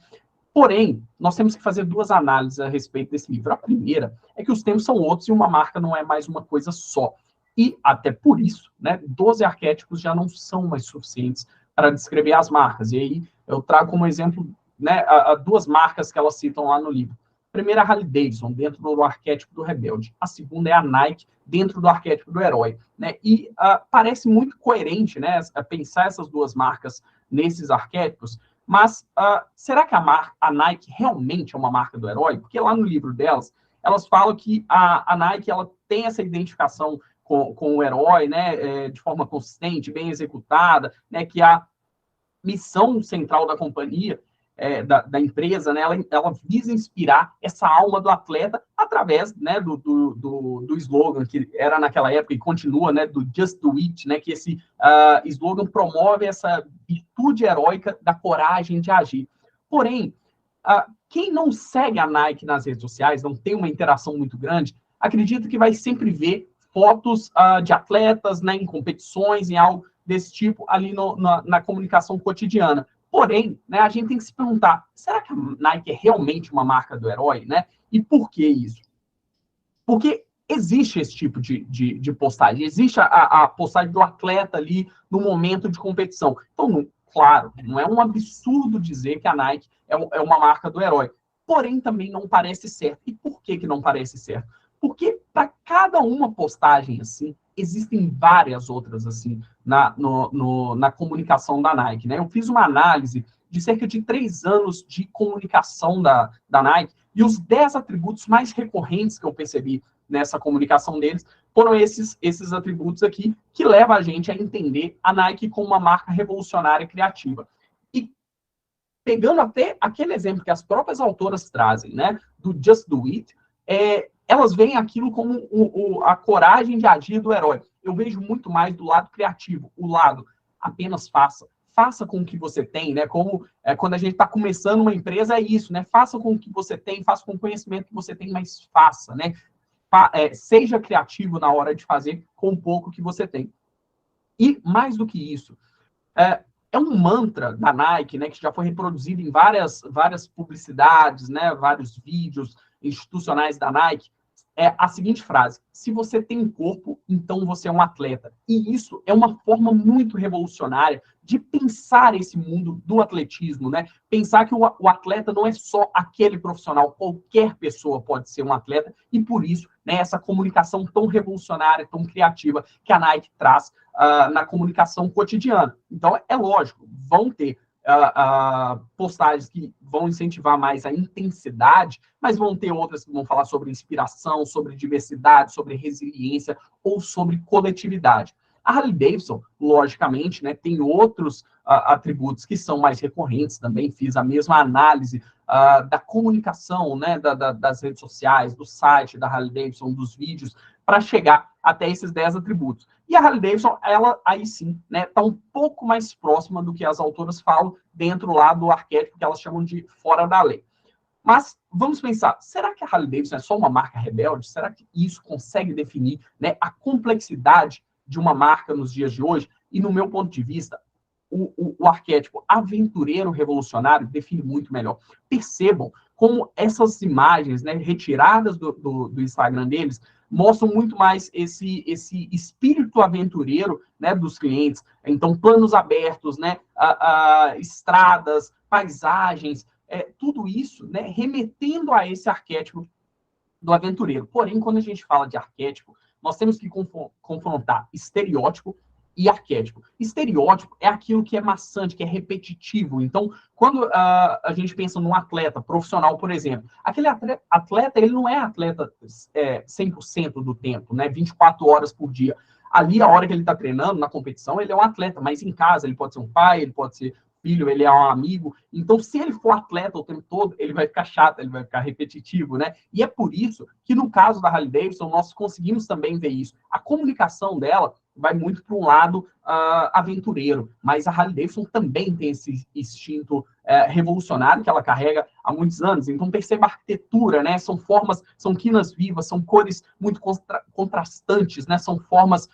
Porém, nós temos que fazer 2 análises a respeito desse livro. A primeira é que os termos são outros e uma marca não é mais uma coisa só. E, até por isso, né, 12 arquétipos já não são mais suficientes para descrever as marcas. E aí, eu trago como exemplo, né, 2 marcas que elas citam lá no livro. A primeira é a Harley Davidson, dentro do arquétipo do rebelde. A segunda é a Nike, dentro do arquétipo do herói, né? E parece muito coerente, né, pensar essas 2 marcas nesses arquétipos. Mas será que a Nike realmente é uma marca do herói? Porque lá no livro delas, elas falam que a Nike ela tem essa identificação com o herói, né, de forma consistente, bem executada, né, que a missão central da companhia, da empresa, né, ela visa inspirar essa alma do atleta através, né, do slogan que era naquela época e continua, né, do Just Do It, né, que esse slogan promove essa virtude heróica da coragem de agir. Porém, quem não segue a Nike nas redes sociais, não tem uma interação muito grande, acredito que vai sempre ver fotos de atletas, né, em competições, em algo desse tipo ali na comunicação cotidiana. Porém, né, a gente tem que se perguntar, será que a Nike é realmente uma marca do herói, né? E por que isso? Porque existe esse tipo de postagem, existe a postagem do atleta ali no momento de competição. Então, claro, não é um absurdo dizer que a Nike é uma marca do herói. Porém, também não parece certo. E por que não parece certo? Porque para cada uma postagem assim, existem várias outras assim na comunicação da Nike, né? Eu fiz uma análise de cerca de 3 anos de comunicação da Nike e os 10 atributos mais recorrentes que eu percebi nessa comunicação deles foram esses atributos aqui que levam a gente a entender a Nike como uma marca revolucionária e criativa. E pegando até aquele exemplo que as próprias autoras trazem, né, do Just Do It, elas veem aquilo como a coragem de agir do herói. Eu vejo muito mais do lado criativo, o lado apenas faça. Faça com o que você tem, né? Como quando a gente está começando uma empresa, é isso, né? Faça com o que você tem, faça com o conhecimento que você tem, mas faça, né? Seja criativo na hora de fazer com o pouco que você tem. E, mais do que isso, é um mantra da Nike, né? Que já foi reproduzido em várias publicidades, né? Vários vídeos institucionais da Nike, é a seguinte frase: se você tem corpo, então você é um atleta. E isso é uma forma muito revolucionária de pensar esse mundo do atletismo, né? Pensar que o atleta não é só aquele profissional, qualquer pessoa pode ser um atleta, e por isso, né, essa comunicação tão revolucionária, tão criativa que a Nike traz na comunicação cotidiana. Então, é lógico, vão ter postagens que vão incentivar mais a intensidade, mas vão ter outras que vão falar sobre inspiração, sobre diversidade, sobre resiliência ou sobre coletividade. A Harley-Davidson, logicamente, né, tem outros atributos que são mais recorrentes também. Fiz a mesma análise da comunicação, né, das redes sociais, do site da Harley-Davidson, dos vídeos, para chegar até esses 10 atributos. E a Harley-Davidson, ela aí sim, né, está um pouco mais próxima do que as autoras falam dentro lá do arquétipo que elas chamam de fora da lei. Mas vamos pensar, será que a Harley-Davidson é só uma marca rebelde? Será que isso consegue definir, né, a complexidade de uma marca nos dias de hoje? E no meu ponto de vista, o arquétipo aventureiro revolucionário define muito melhor. Percebam como essas imagens, né, retiradas do Instagram deles mostram muito mais esse espírito aventureiro, né, dos clientes. Então, planos abertos, né, estradas, paisagens, tudo isso, né, remetendo a esse arquétipo do aventureiro. Porém, quando a gente fala de arquétipo, nós temos que confrontar estereótipo e arquétipo. Estereótipo é aquilo que é maçante, que é repetitivo. Então, quando a gente pensa num atleta profissional, por exemplo, aquele atleta, ele não é atleta 100% do tempo, né? 24 horas por dia. Ali, a hora que ele está treinando, na competição, ele é um atleta, mas em casa ele pode ser um pai, ele pode ser filho, ele é um amigo. Então, se ele for atleta o tempo todo, ele vai ficar chato, ele vai ficar repetitivo, né? E é por isso que, no caso da Harley-Davidson, nós conseguimos também ver isso. A comunicação dela vai muito para um lado aventureiro, mas a Harley-Davidson também tem esse instinto revolucionário que ela carrega há muitos anos. Então, perceba a arquitetura, né? São formas, são quinas vivas, são cores muito contrastantes, né? São formas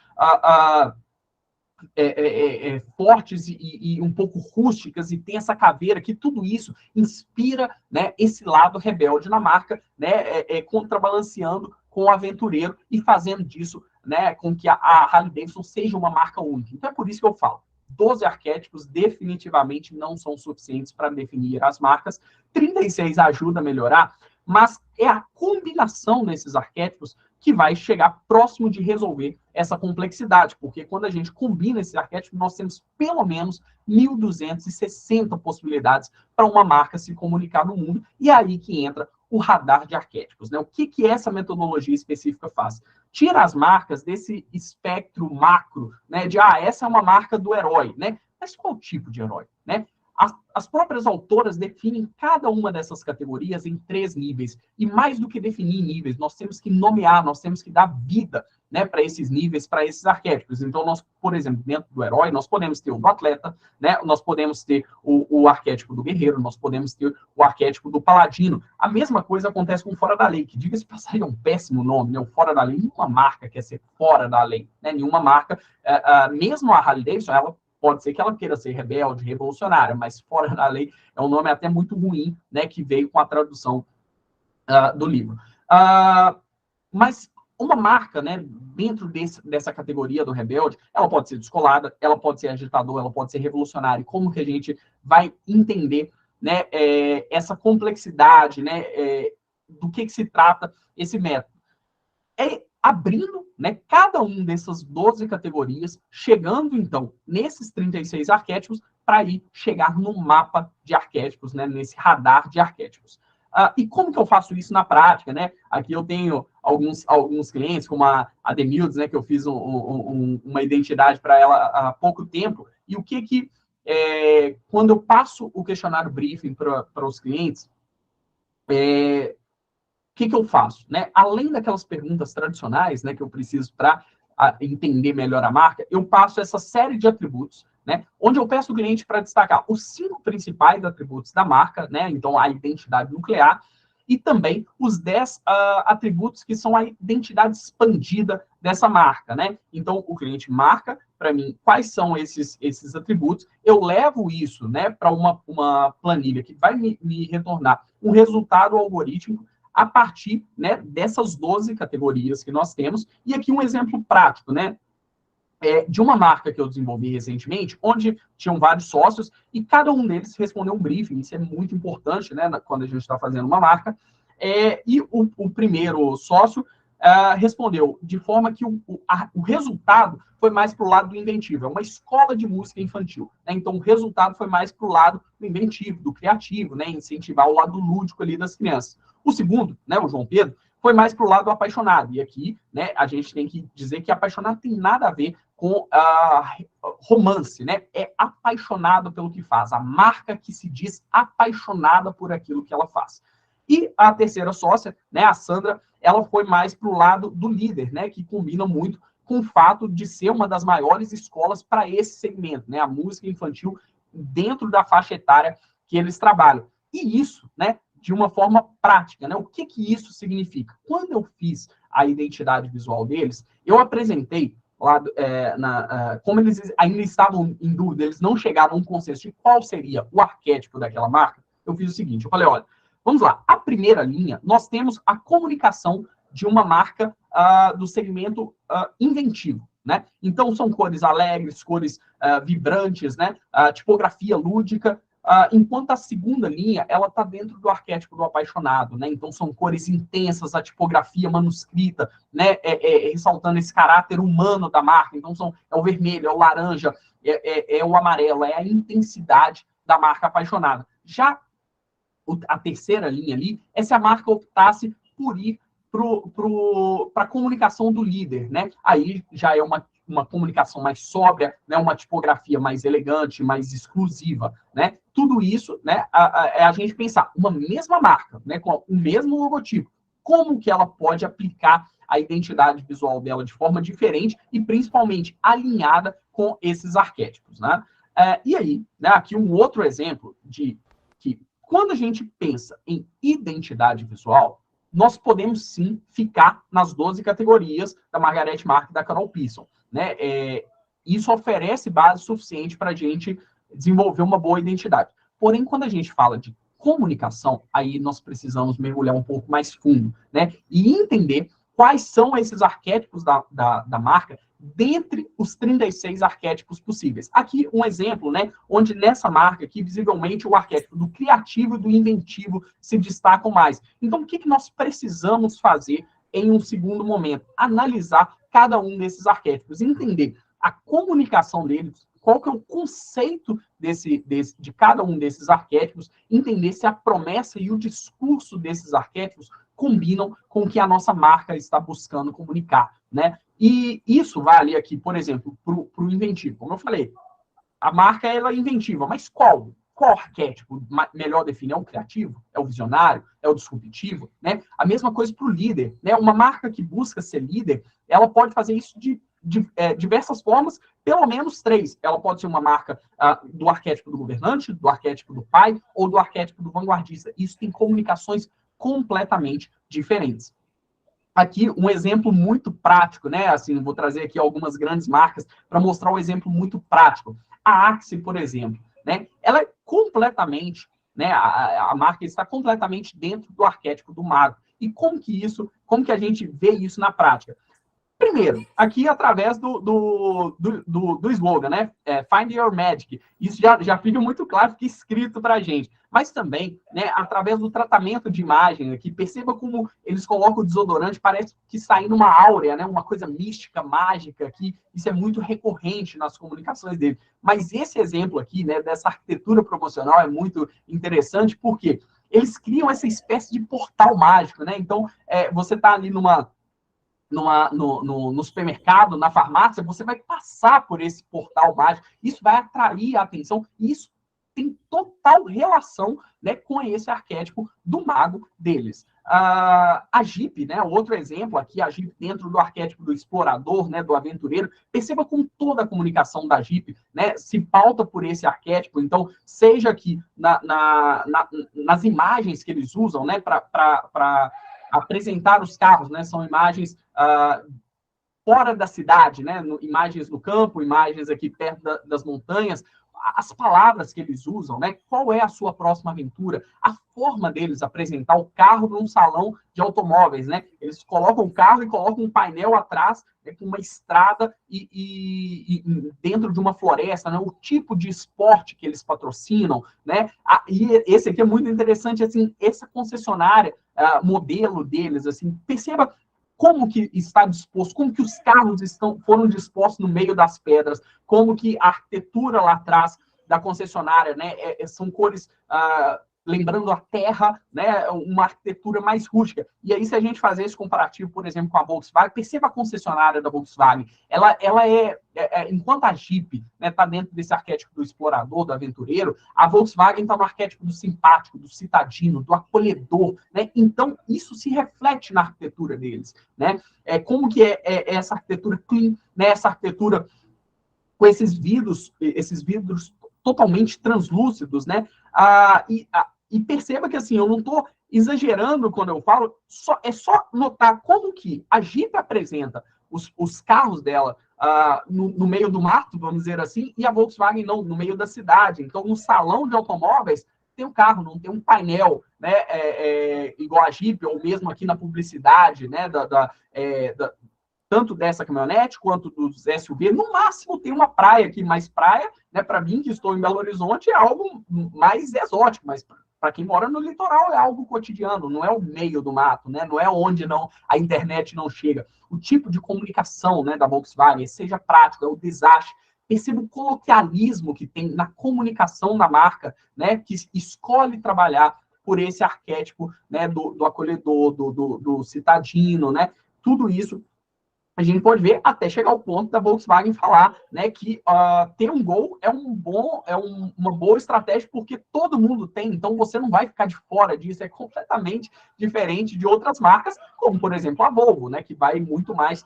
fortes e um pouco rústicas, e tem essa caveira, que tudo isso inspira, né, esse lado rebelde na marca, né, contrabalanceando com o aventureiro e fazendo disso, né, com que a Harley-Davidson seja uma marca única. Então é por isso que eu falo, 12 arquétipos definitivamente não são suficientes para definir as marcas, 36 ajuda a melhorar, mas é a combinação desses arquétipos que vai chegar próximo de resolver essa complexidade, porque quando a gente combina esses arquétipos, nós temos pelo menos 1.260 possibilidades para uma marca se comunicar no mundo, e é aí que entra o radar de arquétipos, né? O que essa metodologia específica faz? Tira as marcas desse espectro macro, né? De, essa é uma marca do herói, né? Mas qual tipo de herói, né? As próprias autoras definem cada uma dessas categorias em 3 níveis. E mais do que definir níveis, nós temos que nomear, nós temos que dar vida, né, para esses níveis, para esses arquétipos. Então, nós, por exemplo, dentro do herói, nós podemos ter o do atleta, né, nós podemos ter o arquétipo do guerreiro, nós podemos ter o arquétipo do paladino. A mesma coisa acontece com Fora da Lei, que, diga-se de passagem, é um péssimo nome, né? O Fora da Lei, nenhuma marca quer ser fora da lei, né? Nenhuma marca, mesmo a Harley-Davidson, ela pode ser que ela queira ser rebelde, revolucionária, mas fora da lei é um nome até muito ruim, né, que veio com a tradução do livro. Mas uma marca, né, dentro dessa categoria do rebelde, ela pode ser descolada, ela pode ser agitadora, ela pode ser revolucionária. Como que a gente vai entender, né, essa complexidade, né, do que se trata esse método? Abrindo, né, cada um dessas 12 categorias, chegando, então, nesses 36 arquétipos, para ir chegar no mapa de arquétipos, né, nesse radar de arquétipos. E como que eu faço isso na prática, né? Aqui eu tenho alguns clientes, como a Demildes, né, que eu fiz uma identidade para ela há pouco tempo, e o que quando eu passo o questionário briefing para os clientes, o que eu faço, né? Além daquelas perguntas tradicionais, né, que eu preciso para entender melhor a marca, eu passo essa série de atributos, né, onde eu peço o cliente para destacar os 5 principais atributos da marca, né, então a identidade nuclear, e também os 10 atributos que são a identidade expandida dessa marca, né? Então, o cliente marca para mim quais são esses atributos, eu levo isso, né, para uma planilha que vai me retornar um resultado algorítmico a partir, né, dessas 12 categorias que nós temos. E aqui um exemplo prático, né, de uma marca que eu desenvolvi recentemente, onde tinham vários sócios e cada um deles respondeu um briefing. Isso é muito importante, né, quando a gente está fazendo uma marca. E o primeiro sócio respondeu de forma que o resultado foi mais para o lado do inventivo. É uma escola de música infantil, né? Então, o resultado foi mais para o lado do inventivo, do criativo, né? Incentivar o lado lúdico ali das crianças. O segundo, né, o João Pedro, foi mais para o lado do apaixonado. E aqui, né, a gente tem que dizer que apaixonado tem nada a ver com romance, né? É apaixonado pelo que faz. A marca que se diz apaixonada por aquilo que ela faz. E a terceira sócia, né, a Sandra, ela foi mais para o lado do líder, né, que combina muito com o fato de ser uma das maiores escolas para esse segmento, né, a música infantil dentro da faixa etária que eles trabalham. E isso, né, de uma forma prática, né, o que isso significa? Quando eu fiz a identidade visual deles, eu apresentei lá, como eles ainda estavam em dúvida, eles não chegaram a um consenso de qual seria o arquétipo daquela marca, eu fiz o seguinte, eu falei, olha, vamos lá, a primeira linha, nós temos a comunicação de uma marca do segmento inventivo, né? Então, são cores alegres, cores vibrantes, né? Tipografia lúdica, enquanto a segunda linha, ela está dentro do arquétipo do apaixonado, né? Então, são cores intensas, a tipografia manuscrita, né? Ressaltando esse caráter humano da marca. Então, é o vermelho, é o laranja, é o amarelo, é a intensidade da marca apaixonada. Já a terceira linha ali é se a marca optasse por ir para a comunicação do líder, né? Aí já é uma comunicação mais sóbria, né? Uma tipografia mais elegante, mais exclusiva, né? Tudo isso, né? É a gente pensar uma mesma marca, né? Com o mesmo logotipo, como que ela pode aplicar a identidade visual dela de forma diferente e principalmente alinhada com esses arquétipos, né? E aí, né? Aqui um outro exemplo de que quando a gente pensa em identidade visual, nós podemos sim ficar nas 12 categorias da Margareth Mark e da Carol Pearson, né? Isso oferece base suficiente para a gente desenvolver uma boa identidade. Porém, quando a gente fala de comunicação, aí nós precisamos mergulhar um pouco mais fundo, né? E entender quais são esses arquétipos da marca dentre os 36 arquétipos possíveis. Aqui um exemplo, né, onde nessa marca aqui, visivelmente, o arquétipo do criativo e do inventivo se destacam mais. Então, o que nós precisamos fazer em um segundo momento? Analisar cada um desses arquétipos, entender a comunicação deles, qual que é o conceito de cada um desses arquétipos, entender se a promessa e o discurso desses arquétipos combinam com o que a nossa marca está buscando comunicar, né? E isso vale aqui, por exemplo, para o inventivo. Como eu falei, a marca ela é inventiva, mas qual arquétipo melhor define? É o criativo? É o visionário? É o disruptivo? Né? A mesma coisa para o líder, né? Uma marca que busca ser líder, ela pode fazer isso de diversas formas, pelo menos 3. Ela pode ser uma marca do arquétipo do governante, do arquétipo do pai ou do arquétipo do vanguardista. Isso tem comunicações completamente diferentes. Aqui, um exemplo muito prático, né? Assim, vou trazer aqui algumas grandes marcas para mostrar um exemplo muito prático. A Axe, por exemplo, né? Ela é completamente, né? A marca está completamente dentro do arquétipo do mago. E como que a gente vê isso na prática? Primeiro, aqui através do slogan, né? Find Your Magic. Isso já fica muito claro, fica escrito para a gente. Mas também, né, através do tratamento de imagem aqui, perceba como eles colocam o desodorante, parece que sai numa áurea, né? Uma coisa mística, mágica aqui. Isso é muito recorrente nas comunicações dele. Mas esse exemplo aqui, né, dessa arquitetura promocional é muito interessante, porque eles criam essa espécie de portal mágico, né? Então, você está ali no supermercado, na farmácia, você vai passar por esse portal mágico, isso vai atrair a atenção, e isso tem total relação, né, com esse arquétipo do mago deles. A Jeep, né, outro exemplo aqui, a Jeep dentro do arquétipo do explorador, né, do aventureiro, perceba como toda a comunicação da Jeep, né, se pauta por esse arquétipo, então, seja aqui nas imagens que eles usam, né, para apresentar os carros, né? São imagens fora da cidade, né? Imagens no campo, imagens aqui perto das montanhas, as palavras que eles usam, né? Qual é a sua próxima aventura? A forma deles apresentar o carro num salão de automóveis, né? Eles colocam o carro e colocam um painel atrás, né, com uma estrada e dentro de uma floresta, né? O tipo de esporte que eles patrocinam, né? E esse aqui é muito interessante, assim, essa concessionária, modelo deles, assim, perceba como que está disposto, como que os carros foram dispostos no meio das pedras, como que a arquitetura lá atrás da concessionária, né, são cores... lembrando a terra, né, uma arquitetura mais rústica. E aí, se a gente fazer esse comparativo, por exemplo, com a Volkswagen, perceba a concessionária da Volkswagen. Ela enquanto a Jeep está dentro desse arquétipo do explorador, do aventureiro, a Volkswagen está no arquétipo do simpático, do citadino, do acolhedor. Né? Então, isso se reflete na arquitetura deles. Né? Como que é essa arquitetura clean, né? Essa arquitetura com esses vidros totalmente translúcidos, né? E perceba que, assim, eu não estou exagerando quando eu falo, é só notar como que a Jeep apresenta os carros dela no meio do mato, vamos dizer assim, e a Volkswagen não, no meio da cidade. Então, no salão de automóveis, tem um carro, não tem um painel, né, igual a Jeep, ou mesmo aqui na publicidade, né, tanto dessa caminhonete quanto dos SUV, no máximo tem uma praia aqui, mas praia, né, para mim, que estou em Belo Horizonte, é algo mais exótico, mas para quem mora no litoral é algo cotidiano, não é o meio do mato, né, não é onde a internet não chega. O tipo de comunicação, né, da Volkswagen, seja prático, é o desastre. Perceba o coloquialismo que tem na comunicação da marca, né, que escolhe trabalhar por esse arquétipo, né, do acolhedor, do citadino, né, tudo isso a gente pode ver até chegar ao ponto da Volkswagen falar, né, que ter um Gol é uma boa estratégia porque todo mundo tem, então você não vai ficar de fora disso, é completamente diferente de outras marcas, como, por exemplo, a Volvo, né, que vai muito mais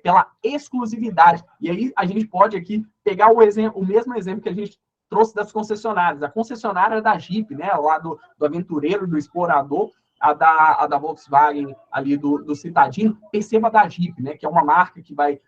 pela exclusividade. E aí a gente pode aqui pegar o mesmo exemplo que a gente trouxe das concessionárias. A concessionária da Jeep, né, lá do aventureiro, do explorador, a da Volkswagen ali do citadino, perceba da Jeep, né, que é uma marca que vai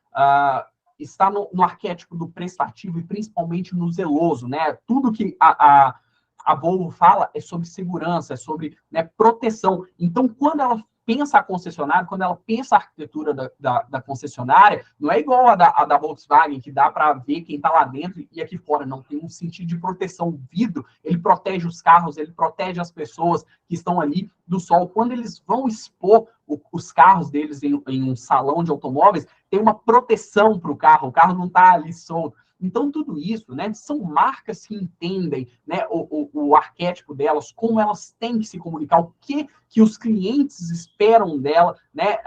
estar no arquétipo do prestativo e principalmente no zeloso, né? Tudo que a Volvo fala é sobre segurança, é sobre, né, proteção. Então, quando ela pensa a concessionária, quando ela pensa a arquitetura da concessionária, não é igual a da Volkswagen, que dá para ver quem está lá dentro e aqui fora. Não, tem um sentido de proteção. O vidro, ele protege os carros, ele protege as pessoas que estão ali do sol. Quando eles vão expor os carros deles em um salão de automóveis, tem uma proteção para o carro não está ali solto. Então, tudo isso, né, são marcas que entendem, né, o arquétipo delas, como elas têm que se comunicar, o que os clientes esperam dela, né,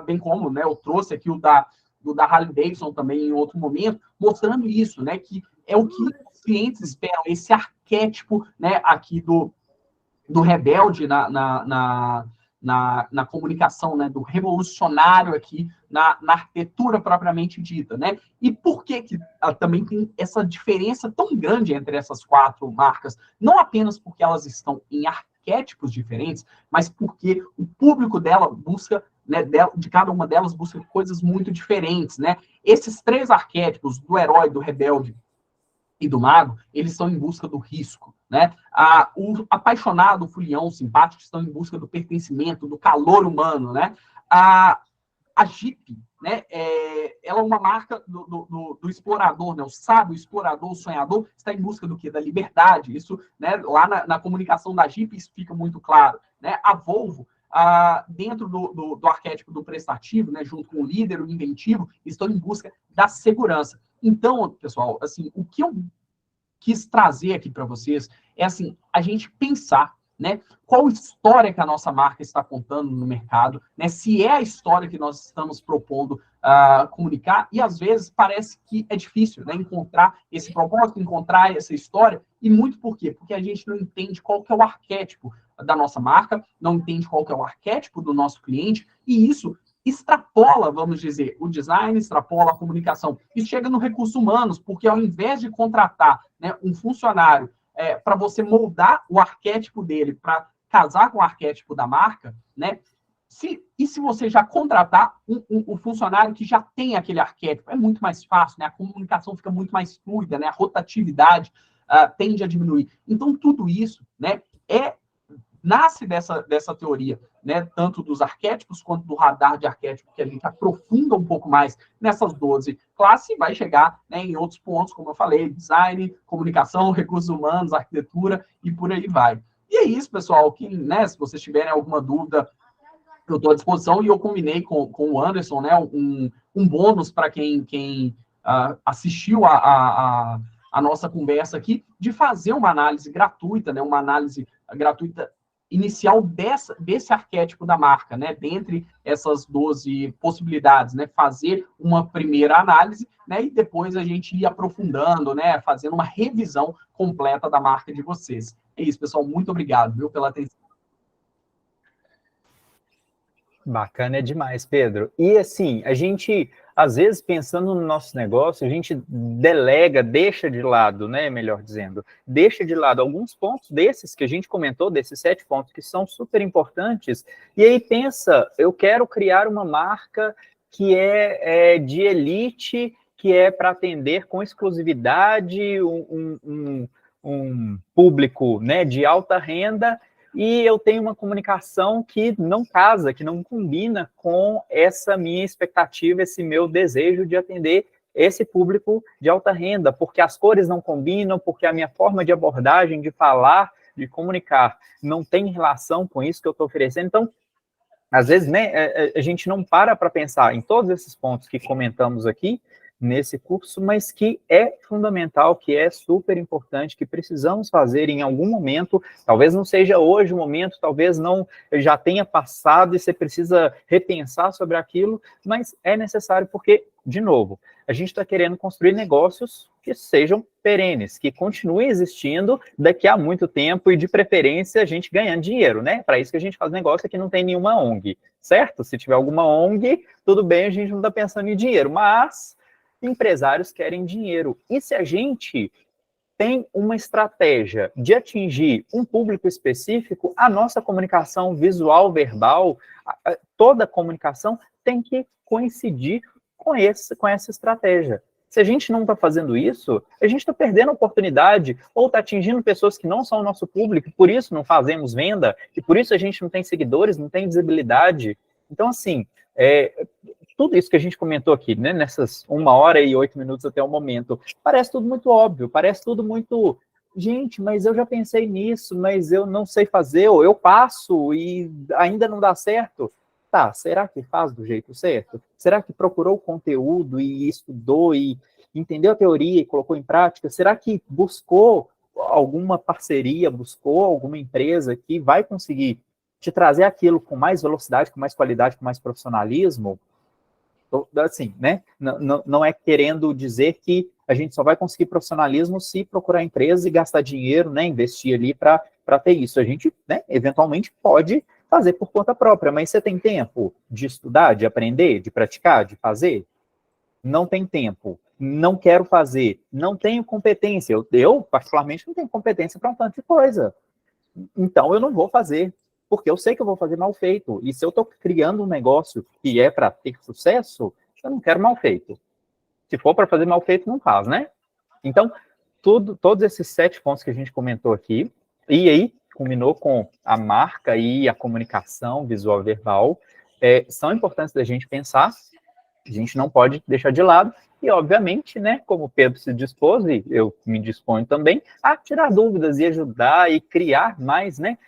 bem como, né, eu trouxe aqui o da Harley Davidson também em outro momento, mostrando isso, né, que é o que os clientes esperam, esse arquétipo, né, aqui do rebelde na comunicação, né, do revolucionário aqui na arquitetura propriamente dita, né? E por que também tem essa diferença tão grande entre essas quatro marcas? Não apenas porque elas estão em arquétipos diferentes, mas porque o público dela busca, né, de cada uma delas busca coisas muito diferentes, né? Esses três arquétipos, do herói, do rebelde e do mago, eles estão em busca do risco, né? O apaixonado, o furião, o simpático, estão em busca do pertencimento, do calor humano, né? A Jeep, né, ela é uma marca do explorador, né? O sábio, explorador, o sonhador, está em busca do quê? Da liberdade. Isso, né, lá na comunicação da Jeep, isso fica muito claro, né? A Volvo, dentro do arquétipo do prestativo, né, junto com o líder, o inventivo, estão em busca da segurança. Então, pessoal, assim, o que eu quis trazer aqui para vocês é, assim, a gente pensar, né, qual história que a nossa marca está contando no mercado, né, se é a história que nós estamos propondo comunicar, e às vezes parece que é difícil, né, encontrar esse propósito, encontrar essa história, e muito por quê? Porque a gente não entende qual que é o arquétipo da nossa marca, não entende qual que é o arquétipo do nosso cliente, e isso extrapola, vamos dizer, o design, extrapola a comunicação. Isso chega no recursos humanos, porque ao invés de contratar, né, um funcionário para você moldar o arquétipo dele para casar com o arquétipo da marca, né? Se você já contratar um funcionário que já tem aquele arquétipo, é muito mais fácil, né? A comunicação fica muito mais fluida, né? A rotatividade tende a diminuir. Então, tudo isso, né, nasce dessa teoria, né, tanto dos arquétipos quanto do radar de arquétipo, que a gente aprofunda um pouco mais nessas 12 classes e vai chegar, né, em outros pontos, como eu falei, design, comunicação, recursos humanos, arquitetura e por aí vai. E é isso, pessoal, que, né, se vocês tiverem alguma dúvida eu estou à disposição e eu combinei com o Anderson, né, um bônus para quem assistiu a nossa conversa aqui, de fazer uma análise gratuita, né, uma análise gratuita inicial desse arquétipo da marca, né, dentre essas 12 possibilidades, né, fazer uma primeira análise, né, e depois a gente ir aprofundando, né, fazendo uma revisão completa da marca de vocês. É isso, pessoal, muito obrigado, viu, pela atenção. Bacana demais, Pedro. E assim, a gente, às vezes, pensando no nosso negócio, a gente delega, deixa de lado, né? Melhor dizendo, deixa de lado alguns pontos desses que a gente comentou, desses 7 pontos que são super importantes, e aí pensa, eu quero criar uma marca que é de elite, que é para atender com exclusividade um público, né, de alta renda, e eu tenho uma comunicação que não casa, que não combina com essa minha expectativa, esse meu desejo de atender esse público de alta renda, porque as cores não combinam, porque a minha forma de abordagem, de falar, de comunicar, não tem relação com isso que eu estou oferecendo. Então, às vezes, né, a gente não para pensar em todos esses pontos que comentamos aqui, nesse curso, mas que é fundamental, que é super importante, que precisamos fazer em algum momento, talvez não seja hoje o momento, talvez não já tenha passado e você precisa repensar sobre aquilo, mas é necessário porque, de novo, a gente está querendo construir negócios que sejam perenes, que continuem existindo daqui a muito tempo e, de preferência, a gente ganhando dinheiro, né? Para isso que a gente faz negócio que não tem nenhuma ONG, certo? Se tiver alguma ONG, tudo bem, a gente não está pensando em dinheiro, mas empresários querem dinheiro. E se a gente tem uma estratégia de atingir um público específico, a nossa comunicação visual, verbal, toda a comunicação tem que coincidir com essa estratégia. Se a gente não está fazendo isso, a gente está perdendo a oportunidade, ou está atingindo pessoas que não são o nosso público, por isso não fazemos venda, e por isso a gente não tem seguidores, não tem visibilidade. Então, assim, tudo isso que a gente comentou aqui, né, nessas 1 hora e 8 minutos até o momento, parece tudo muito óbvio, parece tudo muito... Gente, mas eu já pensei nisso, mas eu não sei fazer, ou eu passo e ainda não dá certo. Tá, será que faz do jeito certo? Será que procurou o conteúdo e estudou e entendeu a teoria e colocou em prática? Será que buscou alguma parceria, buscou alguma empresa que vai conseguir te trazer aquilo com mais velocidade, com mais qualidade, com mais profissionalismo? Assim, né? Não é querendo dizer que a gente só vai conseguir profissionalismo se procurar empresa e gastar dinheiro, né? Investir ali para ter isso. A gente, né, eventualmente pode fazer por conta própria, mas você tem tempo de estudar, de aprender, de praticar, de fazer? Não tem tempo. Não quero fazer. Não tenho competência. Eu particularmente, não tenho competência para um tanto de coisa. Então, eu não vou fazer. Porque eu sei que eu vou fazer mal feito. E se eu estou criando um negócio que é para ter sucesso, eu não quero mal feito. Se for para fazer mal feito, não faz, né? Então, todos esses 7 pontos que a gente comentou aqui, e aí culminou com a marca e a comunicação visual e verbal, são importantes da gente pensar, a gente não pode deixar de lado, e obviamente, né, como o Pedro se dispôs, e eu me disponho também, a tirar dúvidas e ajudar e criar mais, né,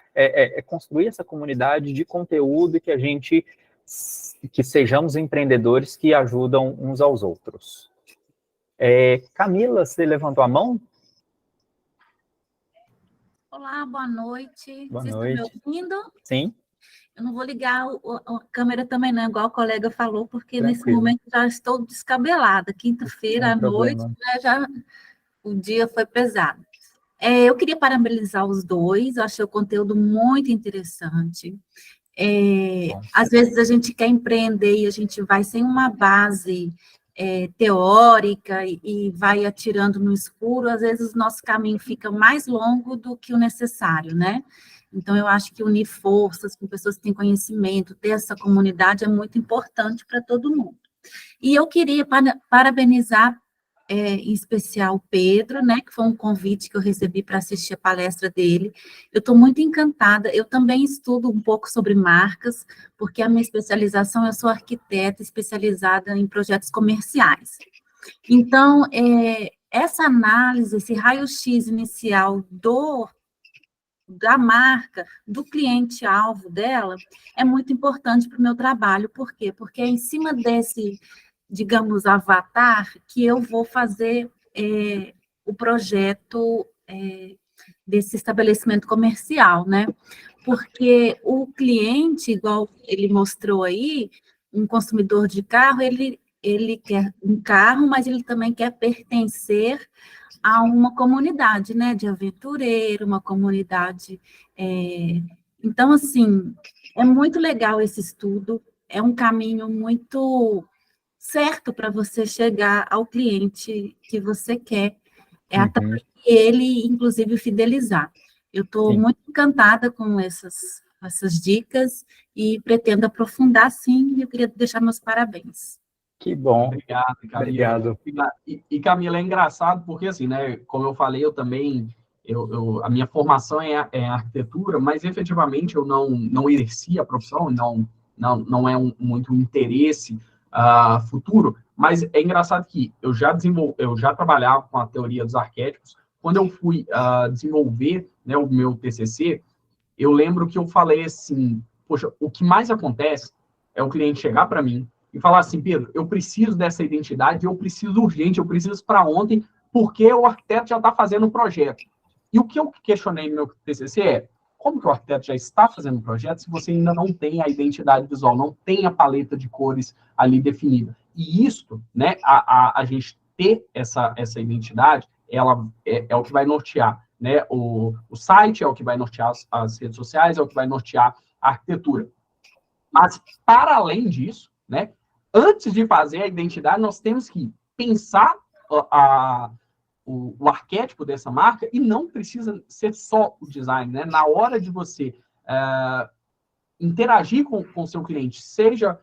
construir essa comunidade de conteúdo e que sejamos empreendedores que ajudam uns aos outros. Camila, você levantou a mão? Olá, boa noite. Boa Vocês noite. estão me ouvindo? Sim. Eu não vou ligar a câmera também, não, igual o colega falou, porque Tranquilo. nesse momento já estou descabelada. Quinta-feira à noite, né, o dia foi pesado. Eu queria parabenizar os dois, eu achei o conteúdo muito interessante. Às vezes a gente quer empreender e a gente vai sem uma base teórica e vai atirando no escuro, às vezes o nosso caminho fica mais longo do que o necessário, né? Então, eu acho que unir forças com pessoas que têm conhecimento, ter essa comunidade é muito importante para todo mundo. E eu queria parabenizar, em especial, o Pedro, né, que foi um convite que eu recebi para assistir a palestra dele. Eu estou muito encantada, eu também estudo um pouco sobre marcas, porque a minha especialização, eu sou arquiteta especializada em projetos comerciais. Então, essa análise, esse raio-x inicial da marca, do cliente-alvo dela, é muito importante para o meu trabalho. Por quê? Porque é em cima desse, digamos, avatar que eu vou fazer o projeto desse estabelecimento comercial, né? Porque o cliente, igual ele mostrou aí, um consumidor de carro, ele quer um carro, mas ele também quer pertencer a uma comunidade, né, de aventureiro, uma comunidade. Então, assim, é muito legal esse estudo, é um caminho muito certo para você chegar ao cliente que você quer, atrair ele, inclusive, fidelizar. Eu estou muito encantada com essas dicas e pretendo aprofundar, sim, e eu queria deixar meus parabéns. Que bom. Obrigado, Camila. Obrigado. Camila, é engraçado porque, assim, né, como eu falei, eu também, a minha formação é arquitetura, mas efetivamente eu não exerci a profissão, não é muito um interesse futuro, mas é engraçado que eu já trabalhava com a teoria dos arquétipos. Quando eu fui desenvolver, né, o meu TCC, eu lembro que eu falei assim, poxa, o que mais acontece é o cliente chegar para mim e falar assim, Pedro, eu preciso dessa identidade, eu preciso urgente, eu preciso para ontem, porque o arquiteto já está fazendo o projeto. E o que eu questionei no meu TCC é, como que o arquiteto já está fazendo o projeto se você ainda não tem a identidade visual, não tem a paleta de cores ali definida? E isso, né, a gente ter essa identidade, ela é o que vai nortear, né, o site, é o que vai nortear as redes sociais, é o que vai nortear a arquitetura. Mas, para além disso, né, antes de fazer a identidade, nós temos que pensar o arquétipo dessa marca, e não precisa ser só o design, né? Na hora de você interagir com o seu cliente, seja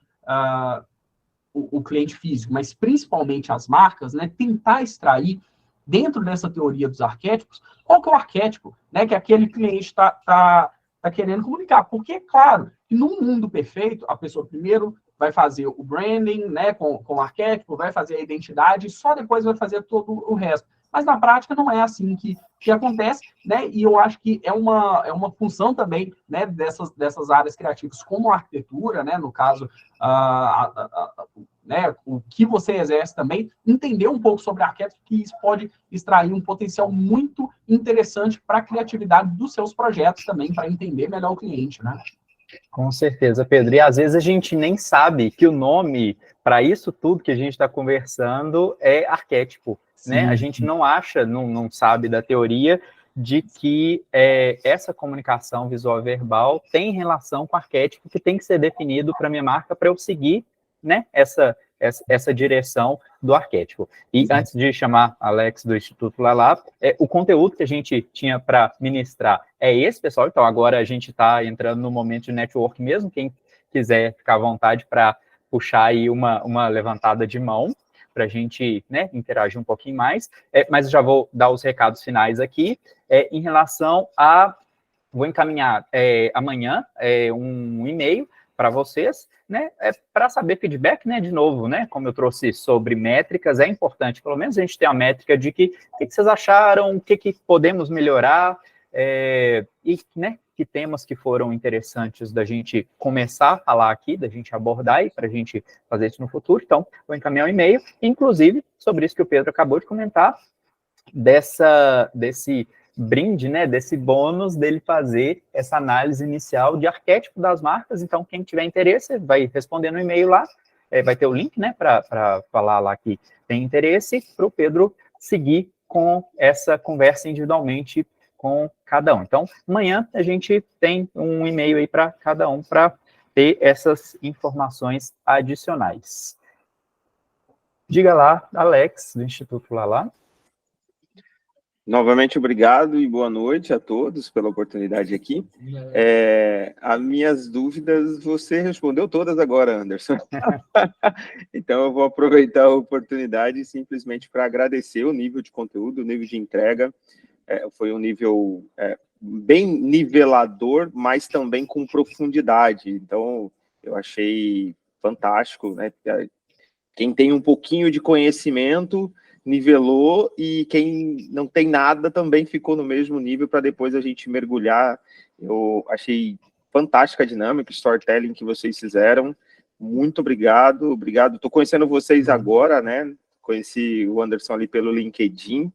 o cliente físico, mas principalmente as marcas, né? Tentar extrair, dentro dessa teoria dos arquétipos, qual que é o arquétipo, né? Que aquele cliente está querendo comunicar. Porque, claro, que num mundo perfeito, a pessoa primeiro vai fazer o branding, né, com o arquétipo, vai fazer a identidade, e só depois vai fazer todo o resto. Mas na prática não é assim que acontece, né? E eu acho que é uma função também, né, dessas áreas criativas, como a arquitetura, né, no caso, né, o que você exerce também, entender um pouco sobre arquétipo, que isso pode extrair um potencial muito interessante para a criatividade dos seus projetos também, para entender melhor o cliente, né? Com certeza, Pedro. E às vezes a gente nem sabe que o nome para isso tudo que a gente está conversando é arquétipo, né? A gente não acha, não sabe da teoria de que essa comunicação visual e verbal tem relação com o arquétipo que tem que ser definido para minha marca para eu seguir, né, essa direção do arquétipo. E antes de chamar Alex do Instituto Lalá, o conteúdo que a gente tinha para ministrar é esse, pessoal. Então, agora a gente está entrando no momento de network mesmo. Quem quiser ficar à vontade para puxar aí uma levantada de mão, para a gente, né, interagir um pouquinho mais. Mas eu já vou dar os recados finais aqui. Em relação vou encaminhar amanhã um e-mail para vocês, né, para saber feedback, né, de novo, né, como eu trouxe sobre métricas, é importante, pelo menos a gente ter a métrica de o que vocês acharam, o que podemos melhorar, e, né, que temas que foram interessantes da gente começar a falar aqui, da gente abordar e para a gente fazer isso no futuro. Então, vou encaminhar um e-mail, inclusive, sobre isso que o Pedro acabou de comentar, desse brinde, né, desse bônus dele fazer essa análise inicial de arquétipo das marcas. Então, quem tiver interesse, vai responder no e-mail lá, vai ter o link, né, para falar lá que tem interesse, para o Pedro seguir com essa conversa individualmente com cada um. Então, amanhã a gente tem um e-mail aí para cada um para ter essas informações adicionais. Diga lá, Alex, do Instituto Lalá. Novamente, obrigado e boa noite a todos pela oportunidade aqui. As minhas dúvidas, você respondeu todas agora, Anderson. Então, eu vou aproveitar a oportunidade simplesmente para agradecer o nível de conteúdo, o nível de entrega. Foi um nível bem nivelador, mas também com profundidade. Então, eu achei fantástico, né? Quem tem um pouquinho de conhecimento nivelou, e quem não tem nada também ficou no mesmo nível para depois a gente mergulhar. Eu achei fantástica a dinâmica, o storytelling que vocês fizeram. Muito obrigado. Estou conhecendo vocês agora, né? Conheci o Anderson ali pelo LinkedIn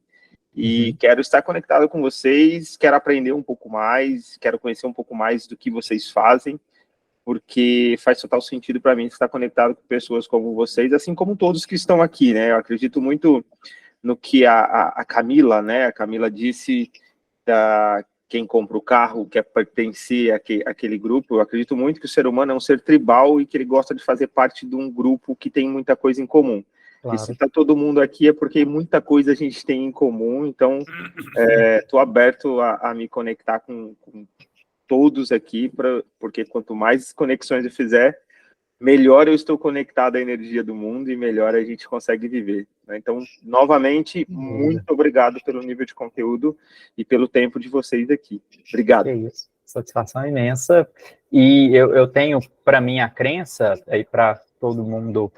e quero estar conectado com vocês, quero aprender um pouco mais, quero conhecer um pouco mais do que vocês fazem, porque faz total sentido para mim estar conectado com pessoas como vocês, assim como todos que estão aqui, né? Eu acredito muito no que a Camila, né? A Camila disse da quem compra o carro quer pertencer àquele grupo. Eu acredito muito que o ser humano é um ser tribal e que ele gosta de fazer parte de um grupo que tem muita coisa em comum. Claro. E se está todo mundo aqui é porque muita coisa a gente tem em comum, então estou aberto a me conectar com todos aqui, porque quanto mais conexões eu fizer, melhor eu estou conectado à energia do mundo e melhor a gente consegue viver. Né? Então, novamente, muito obrigado pelo nível de conteúdo e pelo tempo de vocês aqui. Obrigado. É isso. Satisfação imensa. E eu tenho, para mim, a crença, aí para todo mundo